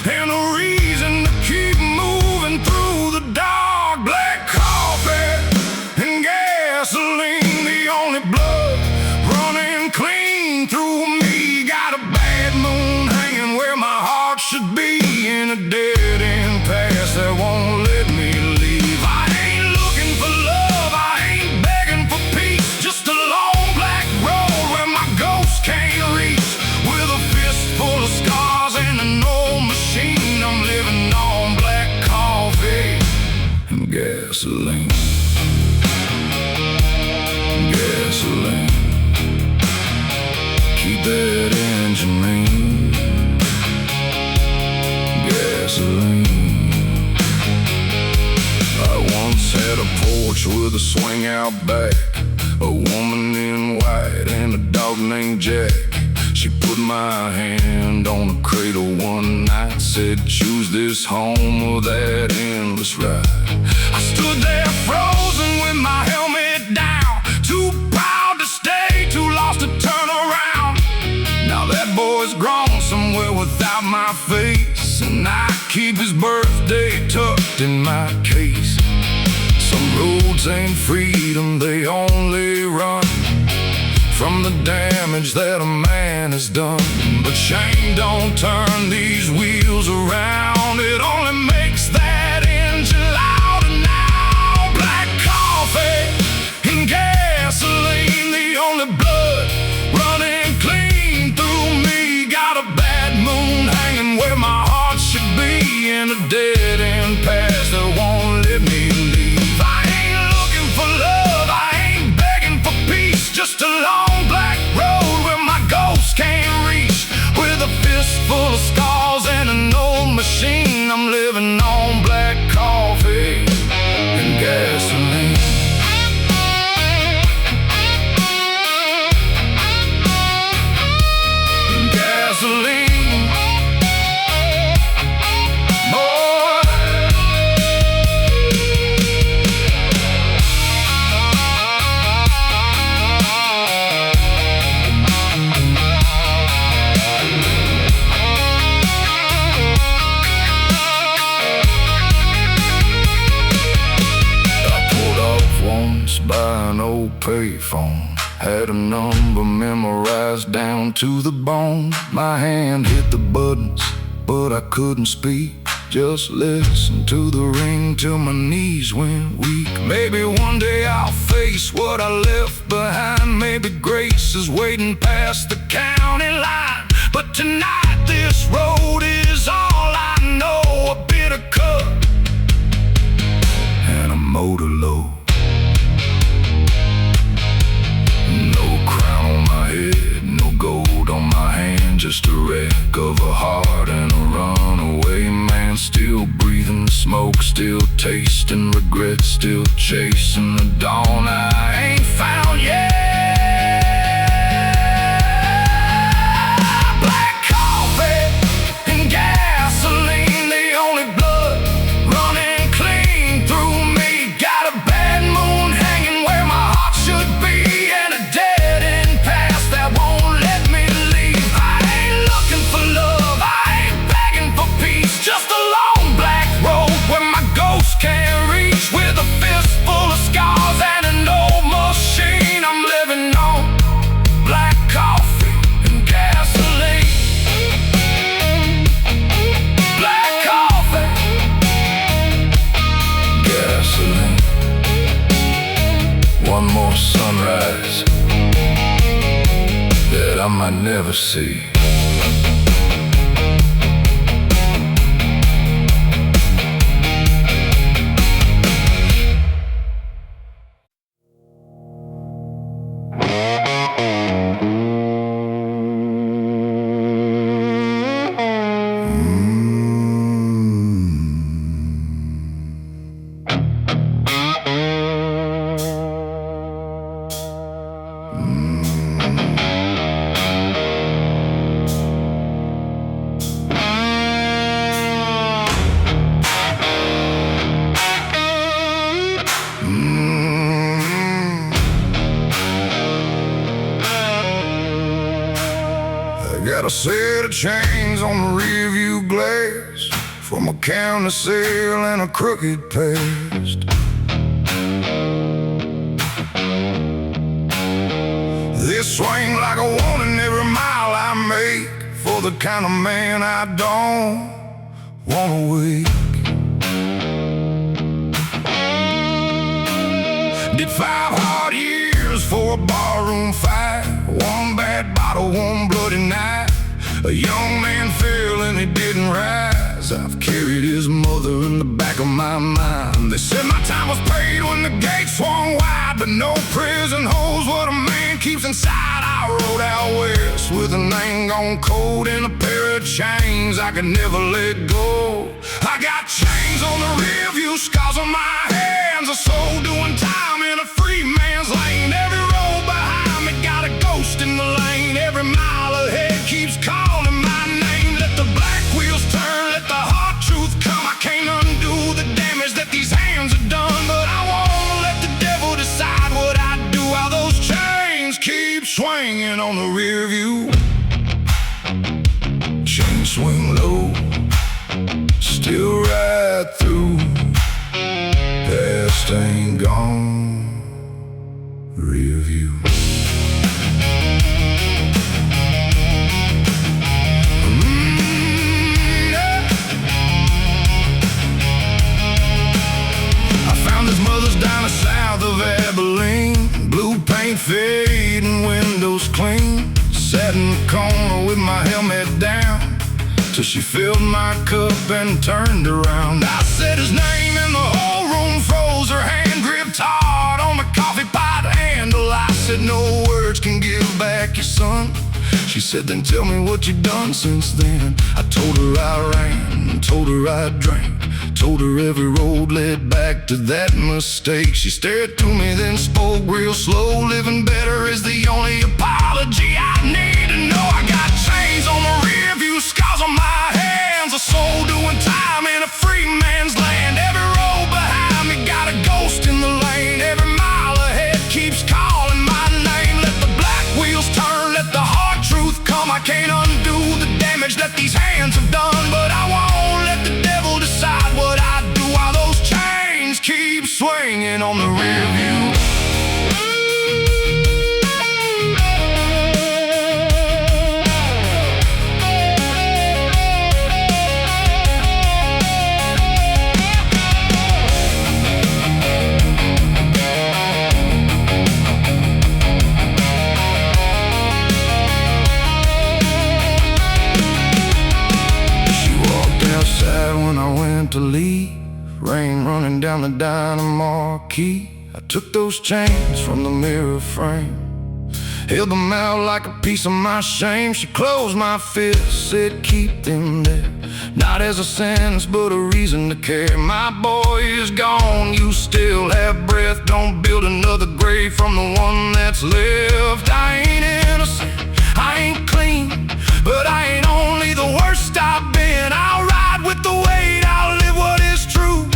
and a reason to keep moving through the dark. Black coffee and gasoline, the only blood running clean through me. Got a bad moon hanging where my heart should be, in a dead-end past that won't let me leave. I ain't looking for love, I ain't begging for peace, just a long black road where my ghost can't reach. With a fist full of scars and an old machine, I'm living on black coffee and gasoline. Gasoline, keep that engine mean. Gasoline. I once had a porch with a swing out back, a woman in white and a dog named Jack. She put my hand on the cradle one night, said choose this home or that endless ride. I stood there frozen with my helmet down, too proud to stay, too lost to turn around. Now that boy's grown somewhere without my face, and I keep his birthday tucked in my case. Some roads ain't freedom, they only run from the damage that a man has done. But shame don't turn these wheels around, it only makes that engine louder now. Black coffee and gasoline, the only blood running clean through me. Got a bad moon hanging where my heart should be, in a dead-end past that won't let me leave. I ain't looking for love, I ain't begging for peace, just a long black road where my ghost can't reach. With a fist full of scars and an old machine, I'm living on black coffee and gasoline. Gasoline, boy. I pulled off once by an old payphone, had a number memorized down to the bone. My hand hit the buttons, but I couldn't speak. Just listen to the ring till my knees went weak. Maybe one day I'll face what I left behind. Maybe grace is waiting past the county line. But tonight this road is all I know. A bitter cup and a motor load. No crown on my head, no gold on my hand, just a wreck of a heart and a runaway man. Still breathing the smoke, still tasting regret, still chasing the dawn I ain't found yet. Black coffee and gasoline, the only blood running clean through me. Got a bad moon hanging where my I might never see. Got a set of chains on the rearview glass from a county sale and a crooked past. This swing like a warning every mile I make for the kind of man I don't wanna wake. Did 5 hard years for a barroom fight, 1 bad bottle, 1 bloody night. A young man fell and he didn't rise. I've carried his mother in the back of my mind. They said my time was paid when the gate swung wide, but no prison holds what a man keeps inside. I rode out west with a name gone cold and a pair of chains I could never let go. I got chains on the rearview, scars on my hands, a soul doing time in a free man's lane. Every road behind me got a ghost in the lane. Every mile ahead keeps calling my name. Let the black wheels turn, let the hard truth come. I can't undo the damage that these hands have done, but I won't let the devil decide what I do while those chains keep swinging on the rear view. Chains swing low, still right through. Past ain't gone, rear view. Down the south of Abilene, blue paint fading, windows clean. Sat in the corner with my helmet down till she filled my cup and turned around. I said his name and the whole room froze. Her hand gripped hard on the coffee pot handle. I said, no words can give back your son. She said, then tell me what you done since then. I told her I ran, told her I drank, told her every road led back to that mistake. She stared to me, then spoke real slow. Living better is the only apology I need to know. I got chains on the rear view, scars on my hands, a soul doing time in a free man's land. Every road behind me got a ghost in the lane. Every mile ahead keeps calling my name. Let the black wheels turn, let the hard truth come. I can't undo the damage that these hands have done, but I won't let the devil decide what I do while those chains keep swinging on the rear view. When I went to leave, rain running down the dynamo key. I took those chains from the mirror frame, held them out like a piece of my shame. She closed my fist, said keep them there, not as a sentence but a reason to care. My boy is gone, you still have breath. Don't build another grave from the one that's left. I ain't innocent, I ain't clean, but I ain't only the worst I've been. I'll ride with the weight, I'll live what is true,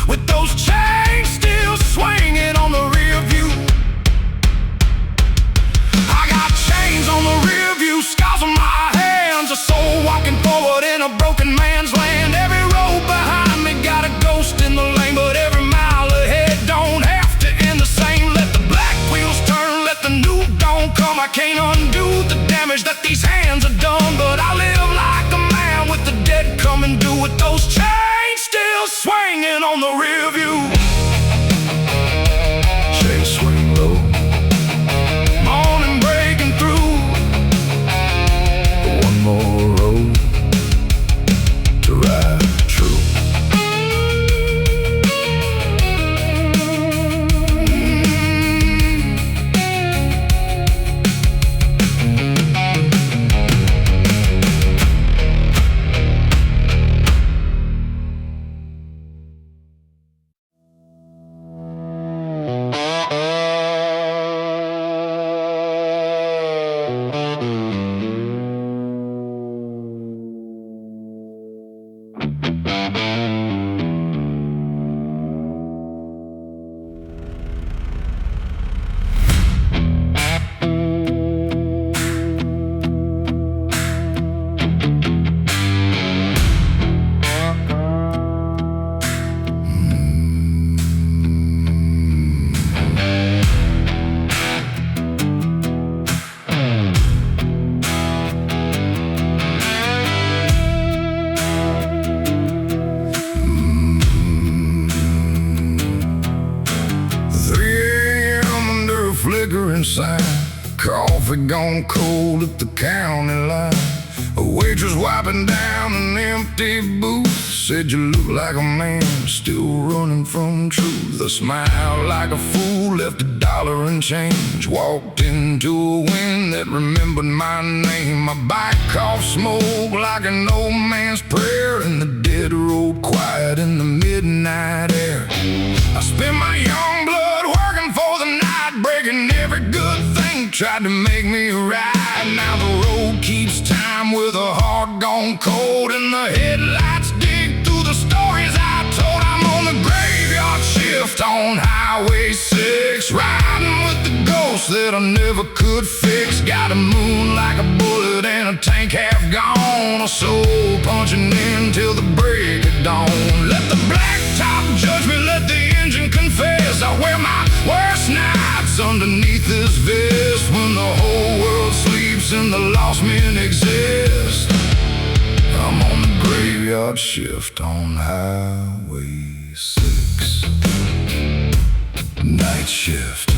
with those chains still swinging on the rear view. I got chains on the rear view, scars on my hands, a soul walking forward in a broken man's land. Every road behind me got a ghost in the lane, but every mile ahead don't have to end the same. Let the black wheels turn, let the new dawn come. I can't undo the damage that these hands have done, but I live like a man with the dead coming due, with those chains still swinging on the rear view. Chains swing low, morning breaking through. flickering sign. Coffee gone cold at the county line. A waitress wiping down an empty booth said, "You look like a man still running from truth." I smiled like a fool, left $1 and change. Walked into a wind that remembered my name. My bike coughed smoke like an old man's prayer in the dead road quiet in the midnight air. I spent my young blood working for the night, breaking every good thing tried to make me right. Now the road keeps time with a heart gone cold, and the headlights dig through the stories I told. I'm on the graveyard shift on Highway 6, riding with the ghosts that I never could fix. Got a moon like a bullet and a tank half gone. A soul punching in till the break of dawn. Let the blacktop judge me, let the engine confess. I wear my worst nights underneath this vest. When the whole world sleeps and the lost men exist, I'm on the graveyard shift on Highway 6. Night shift,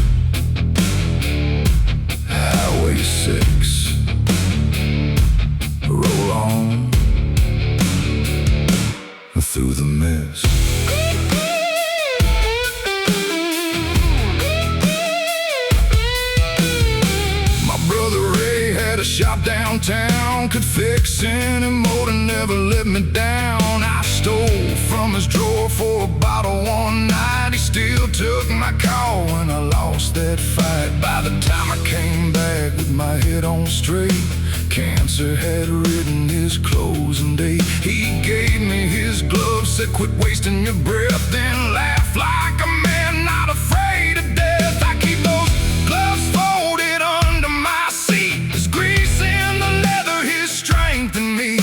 Highway 6. Roll on through the mist. A shop downtown could fix any motor, never let me down. I stole from his drawer for a bottle one night. He still took my call when I lost that fight. By the time I came back with my head on straight, cancer had written his closing date. He gave me his gloves, said quit wasting your breath, then laughed like a man not afraid of death. I keep those gloves folded under my seat. His grease in the leather, his strength in me.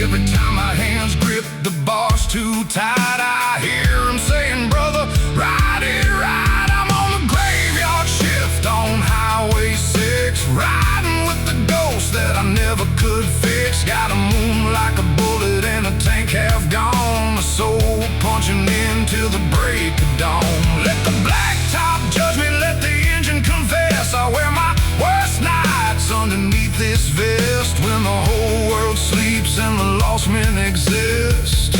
Every time my hands grip the bars too tight, I hear him saying, "Brother, ride it right." I'm on the graveyard shift on Highway 6, riding with the ghosts that I never could fix. Got a moon like a bullet and a tank half gone. A soul punching in till the break of dawn. Let the blacktop judge me, let the engine confess. I wear my worst nights underneath this vest. When the whole world sleeps and the lost men exist,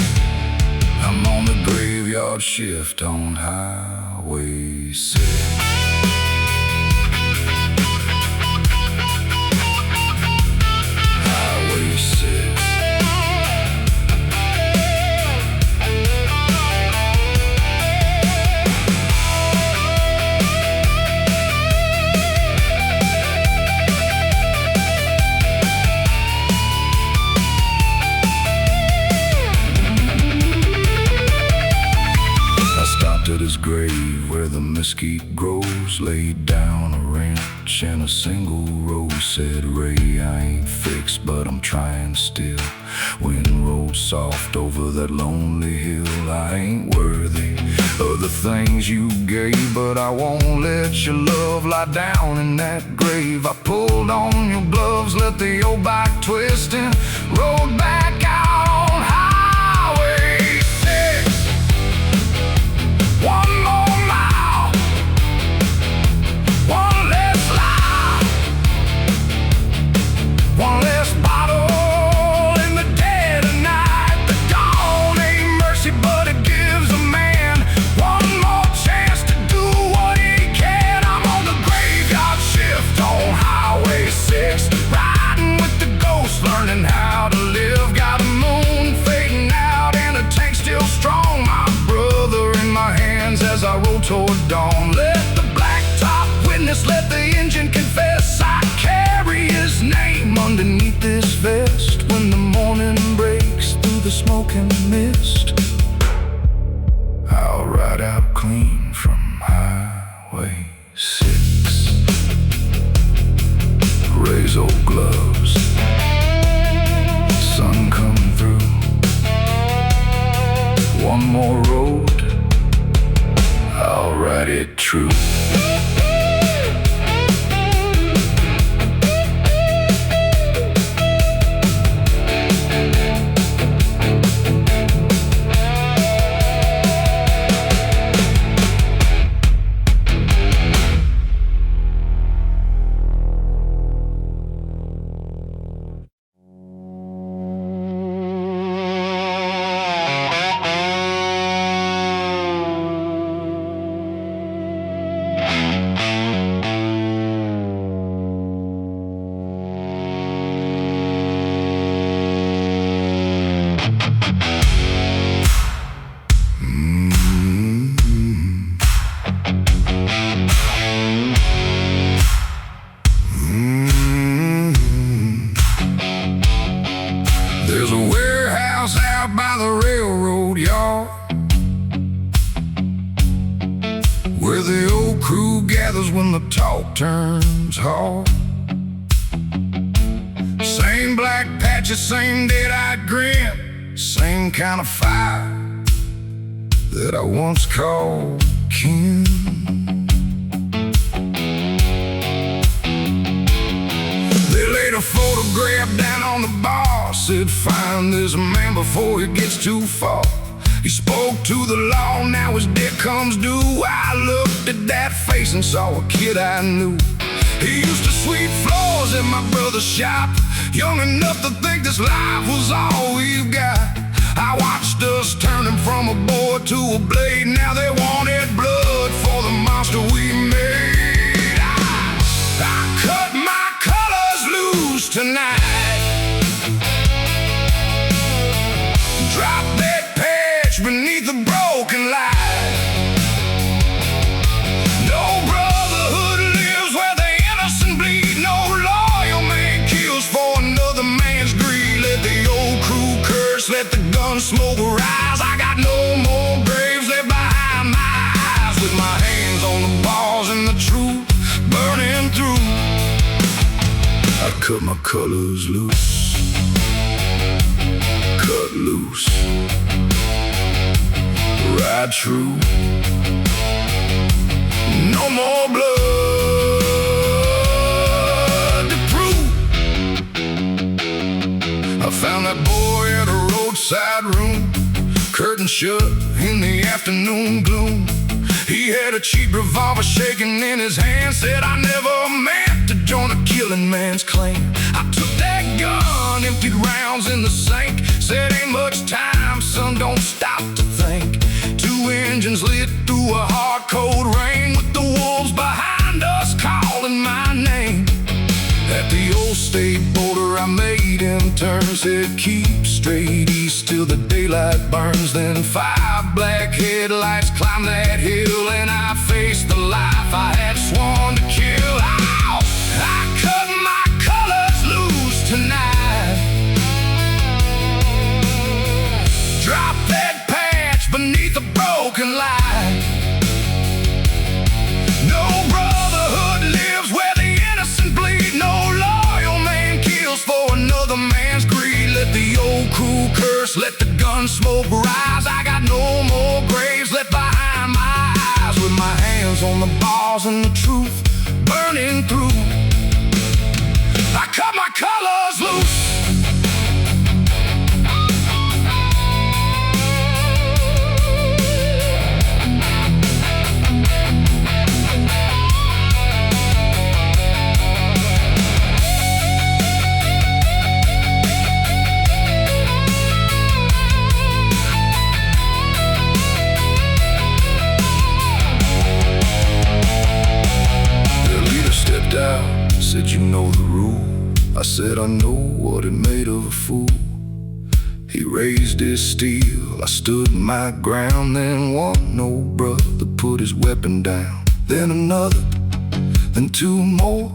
I'm on the graveyard shift on Highway 6. Highway 6. At his grave where the mesquite grows, laid down a wrench and a single rose. Said, "Ray, I ain't fixed, but I'm trying still. Wind rolled soft over that lonely hill. I ain't worthy of the things you gave, but I won't let your love lie down in that grave." I pulled on your gloves, let the old bike twist, and rode back out on Highway 6. One more mile, one less lie, one less bottle in the dead of night. The dawn ain't mercy, but it gives a man one more chance to do what he can. I'm on the graveyard shift on Highway 6, riding with the ghosts, learning how to live. Got a moon fading out and a tank still strong. My brother in my hands as I roll toward dawn. Let the blacktop witness, let the engine confess. I carry his name underneath this vest. When the morning breaks through the smoke and mist, I'll ride out clean from Highway 6. Ray's old gloves, sun coming through. One more road, I'll ride it true. the old crew gathers when the talk turns hard. Same black patches, same dead-eyed grin, same kind of fire that I once called kin. They laid a photograph down on the bar, said find this man before he gets too far. He spoke to the law, now his debt comes due. I looked at that face and saw a kid I knew. He used to sweep floors in my brother's shop, young enough to think this life was all we've got. I watched us turning from a board to a blade. Now they wanted blood for the monster we made. I cut my colors loose tonight. Drop that patch beneath a broken light. No brotherhood lives where the innocent bleed. No loyal man kills for another man's greed. Let the old crew curse, let the gun smoke rise. I got no more graves left behind my eyes. With my hands on the bars and the truth burning through, I cut my colors loose. Cut loose, ride true. No more blood to prove. I found that boy at a roadside room, curtain shut in the afternoon gloom. He had a cheap revolver shaking in his hand, said I never meant to join a killing man's clan. I took that gun, emptied rounds in the sink, said ain't much time, son, don't stop to think. Two engines lit through a hard cold rain, with the wolves behind us calling my name. At the old state border I made him turn, said keep straight east till the daylight burns. Then 5 black headlights climbed that hill, and I faced the life I had sworn to kill. Ow! I cut my colors loose tonight. Drop that patch beneath a broken light. No brotherhood lives where the innocent bleed. No loyal man kills for another man's greed. Let the old crew curse, let the gun smoke rise. I got no more graves left behind my eyes. With my hands on the bars and the truth burning through, I cut my colors loose. Said you know the rule. I said I know what it made of a fool. He raised his steel, I stood my ground. Then one old brother put his weapon down. Then another, then 2 more.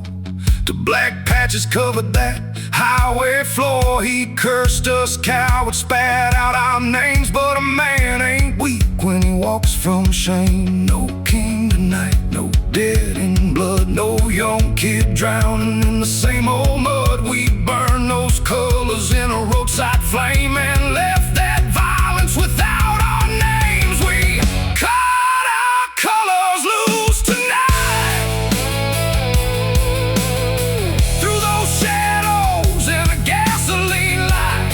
The black patches covered that highway floor. He cursed us cowards, spat out our names. But a man ain't weak when he walks from shame. No king tonight, no dead in blood, no young kid drowning in the same old mud. We burned those colors in a roadside flame and left that violence without our names. We cut our colors loose tonight. Through those shadows in a gasoline light.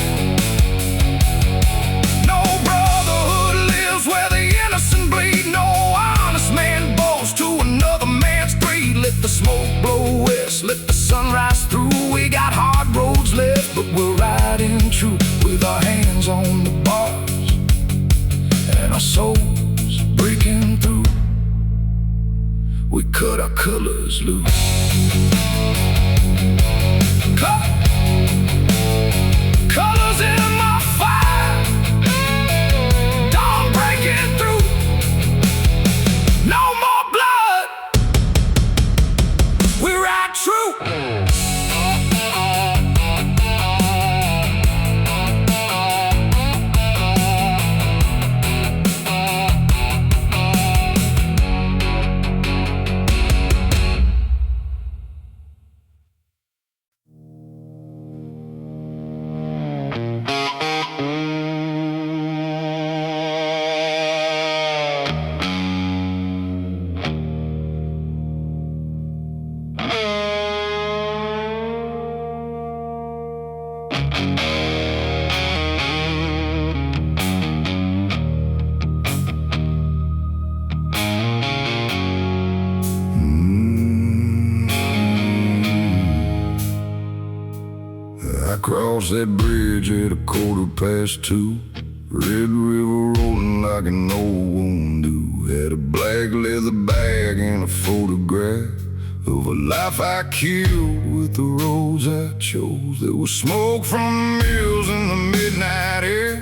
No brotherhood lives where the innocent bleed. No honest man bows to another man's greed. Let the smoke blow west, let the sun rise through. We got hard roads left, but we're riding true. With our hands on the bars and our souls breaking through, we cut our colors loose. Cut colors in my fire, dawn breaking through. No more blood, we ride true. crossed that bridge at 2:15. Red River rolling like an old wound do. Had a black leather bag and a photograph of a life I killed with the roads I chose. There was smoke from mills in the midnight air,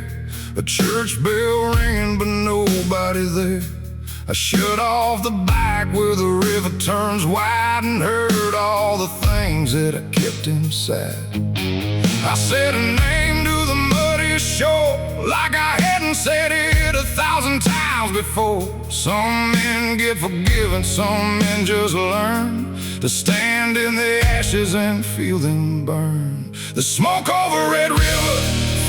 a church bell ringing but nobody there. I shut off the bike where the river turns wide and heard all the things that I kept inside. I said a name to the muddy shore like I hadn't said it 1,000 times before. Some men get forgiven, some men just learn to stand in the ashes and feel them burn. The smoke over Red River,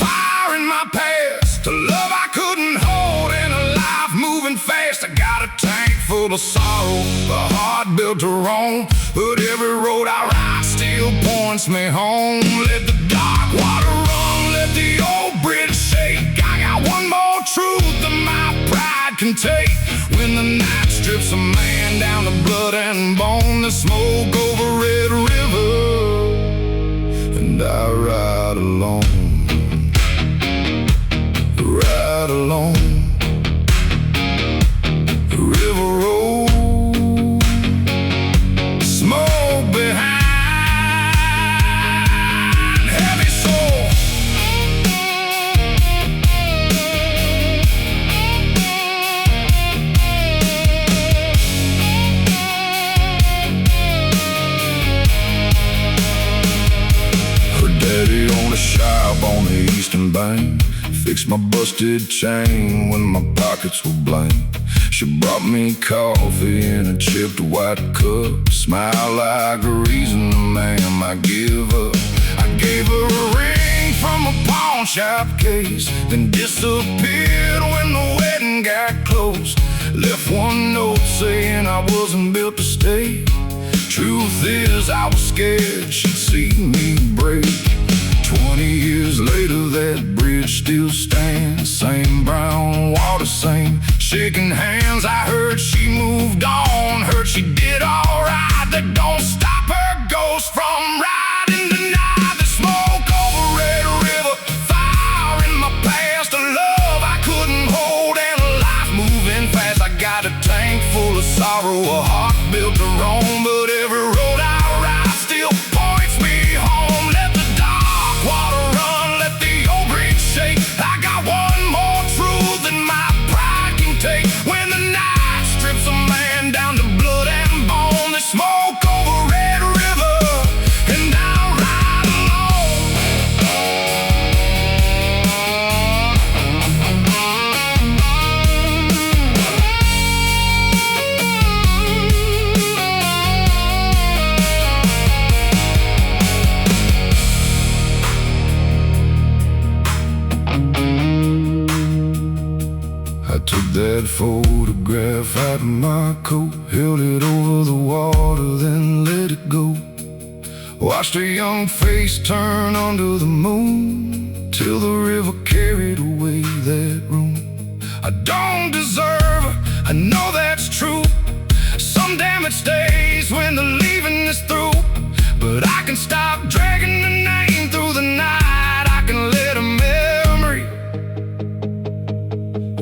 fire in my past, a love I couldn't hold and a life moving fast. I got a tank full of sorrow, a heart built to roam, but every road I ride still points me home. Let the dark water run, let the old bridge shake. I got one more truth that my pride can take. When the night strips a man down to blood and bone, the smoke over Red River, and I ride alone, ride alone. River road, smoke behind, heavy soul. Her daddy owned a shop on the eastern bank, fixed my busted chain when my pockets were blank. She brought me coffee in a chipped white cup, smile like a reason, ma'am, I give up. I gave her a ring from a pawn shop case, then disappeared when the wedding got close. Left one note saying I wasn't built to stay. Truth is I was scared she'd see me break. 20 years later that bridge still stands, same brown water, same shaking hands. I heard she moved on, heard she did alright. That don't stop her ghost from riding tonight. The smoke over Red River, fire in my past, a love I couldn't hold and a life moving fast. I got a tank full of sorrow, a heart built to roam, but every road I ride still points me home. Let the dark water run, let the old bridge shake. I got one more truth that my pride can take. When the night strips a man down to blood and bone, the smoke over Red River, and I ride alone. I took that photograph out of my coat, held it over the water, then let it go. Watched a young face turn under the moon, till the river carried away that room. I don't deserve her, I know that's true. Some damage stays when the leaving is through, but I can stop dragging the name through the night. I can let a memory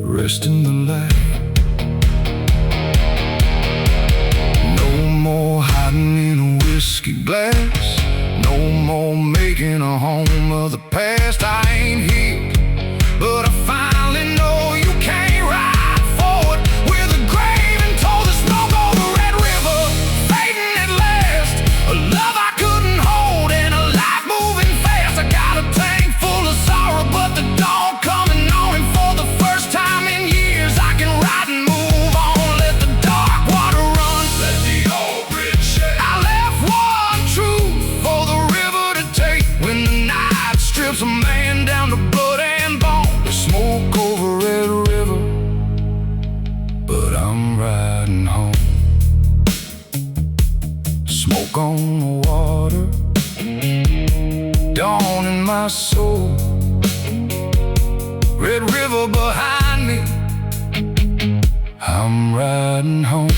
rest in the light. No more hiding in a whiskey glass, no more making a home of the past. I ain't here, but I finally know you can't ride forward with a grave and told the smoke over Red River, fading at last. A love I couldn't hold and a life moving fast. I got a tank full of sorrow, but the dawn coming on, and for the first time in years I can ride and move on. Let the dark water run, let the old bridge shake. I left one truth for the river to take. When the night strips a man down to blood and bone, the smoke over Red River, but I'm riding home. Smoke on the water, dawn in my soul. Red River behind me, I'm riding home.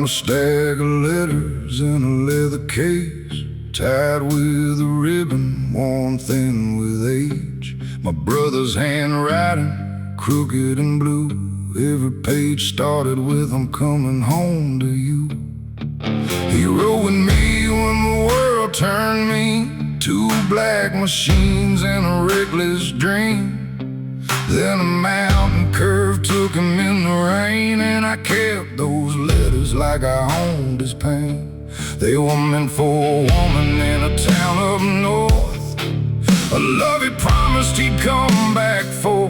Found a stack of letters in a leather case, tied with a ribbon worn thin with age. My brother's handwriting, crooked and blue. Every page started with "I'm coming home to you." He rode with me when the world turned me, two black machines and a reckless dream. Then a mountain curve took him in the rain, and I kept those letters like I owned his pain. They were meant for a woman in a town up north, a love he promised he'd come back for.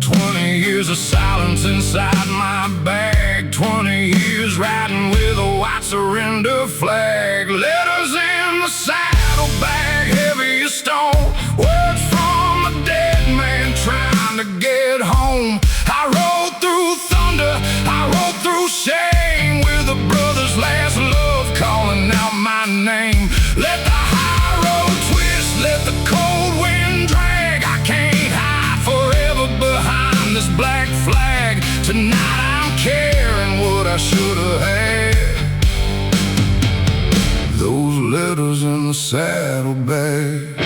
20 years of silence inside my bag, 20 years riding with a white surrender flag. Letters in the saddlebag, heavy as stone, words from a dead man trying to get home. I rode through thunder, I rode through shame, with a brother's last love calling out my name. Let the high road twist, let the cold wind drag. I can't hide forever behind this black flag. Tonight I'm carrying what I should have had. Those letters in the saddlebag,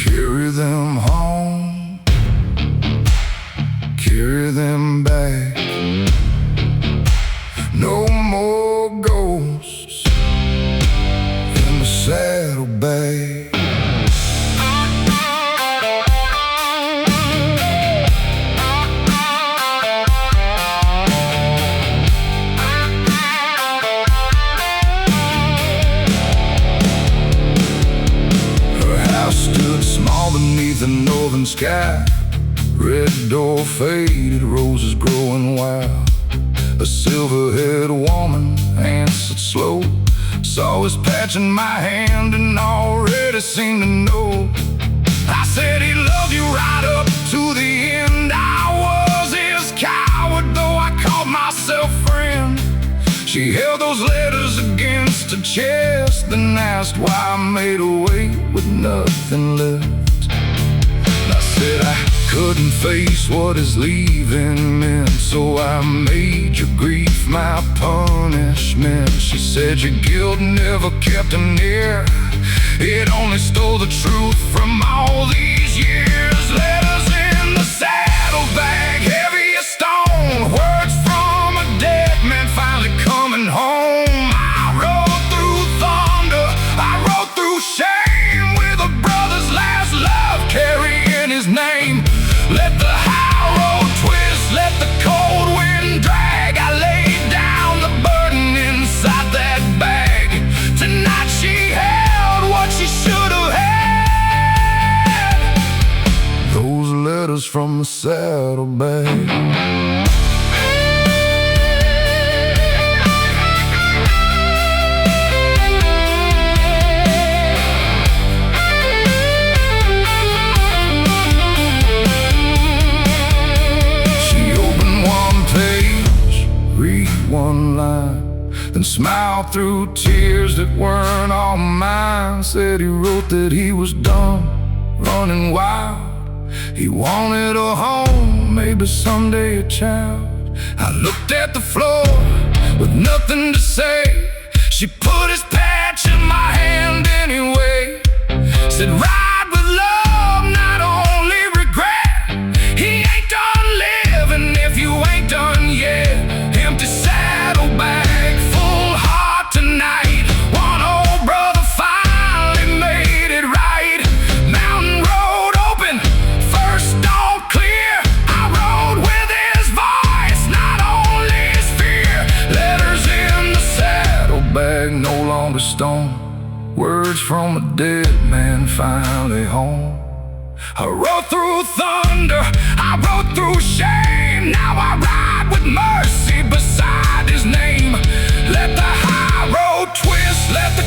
carry them home, carry them back. No more ghosts in the saddlebag. Beneath the northern sky, red door faded, roses growing wild. A silver-haired woman answered slow, saw his patch in my hand and already seemed to know. I said he loved you right up to the end. I was his coward, though I called myself friend. She held those letters against her chest, then asked why I made away with nothing left. I couldn't face what his leaving meant, so I made your grief my punishment. She said your guilt never kept him near, it only stole the truth from all these years. Letters in the saddlebag, heavy as stone, words from a dead man finally coming home. I rode through thunder, I rode through shame, with a brother's last love carrying his name. Let the high road twist, let the cold wind drag. I laid down the burden inside that bag. Tonight she held what she should have had. Those letters from the saddlebag. One line, then smiled through tears that weren't all mine. Said he wrote that he was done running wild. He wanted a home, maybe someday a child. I looked at the floor with nothing to say. She put his patch in my hand anyway. Said ride with love, not only regret. He ain't done living if you ain't done yet. Empty saddlebag, full heart tonight. One old brother finally made it right. Mountain road open, first stone clear. I rode with his voice, not only his fear. Letters in the saddlebag, no longer stone, words from a dead man finally home. I rode through thunder, I rode through shame. Now I ride with mercy beside his name. Let the high road twist, let the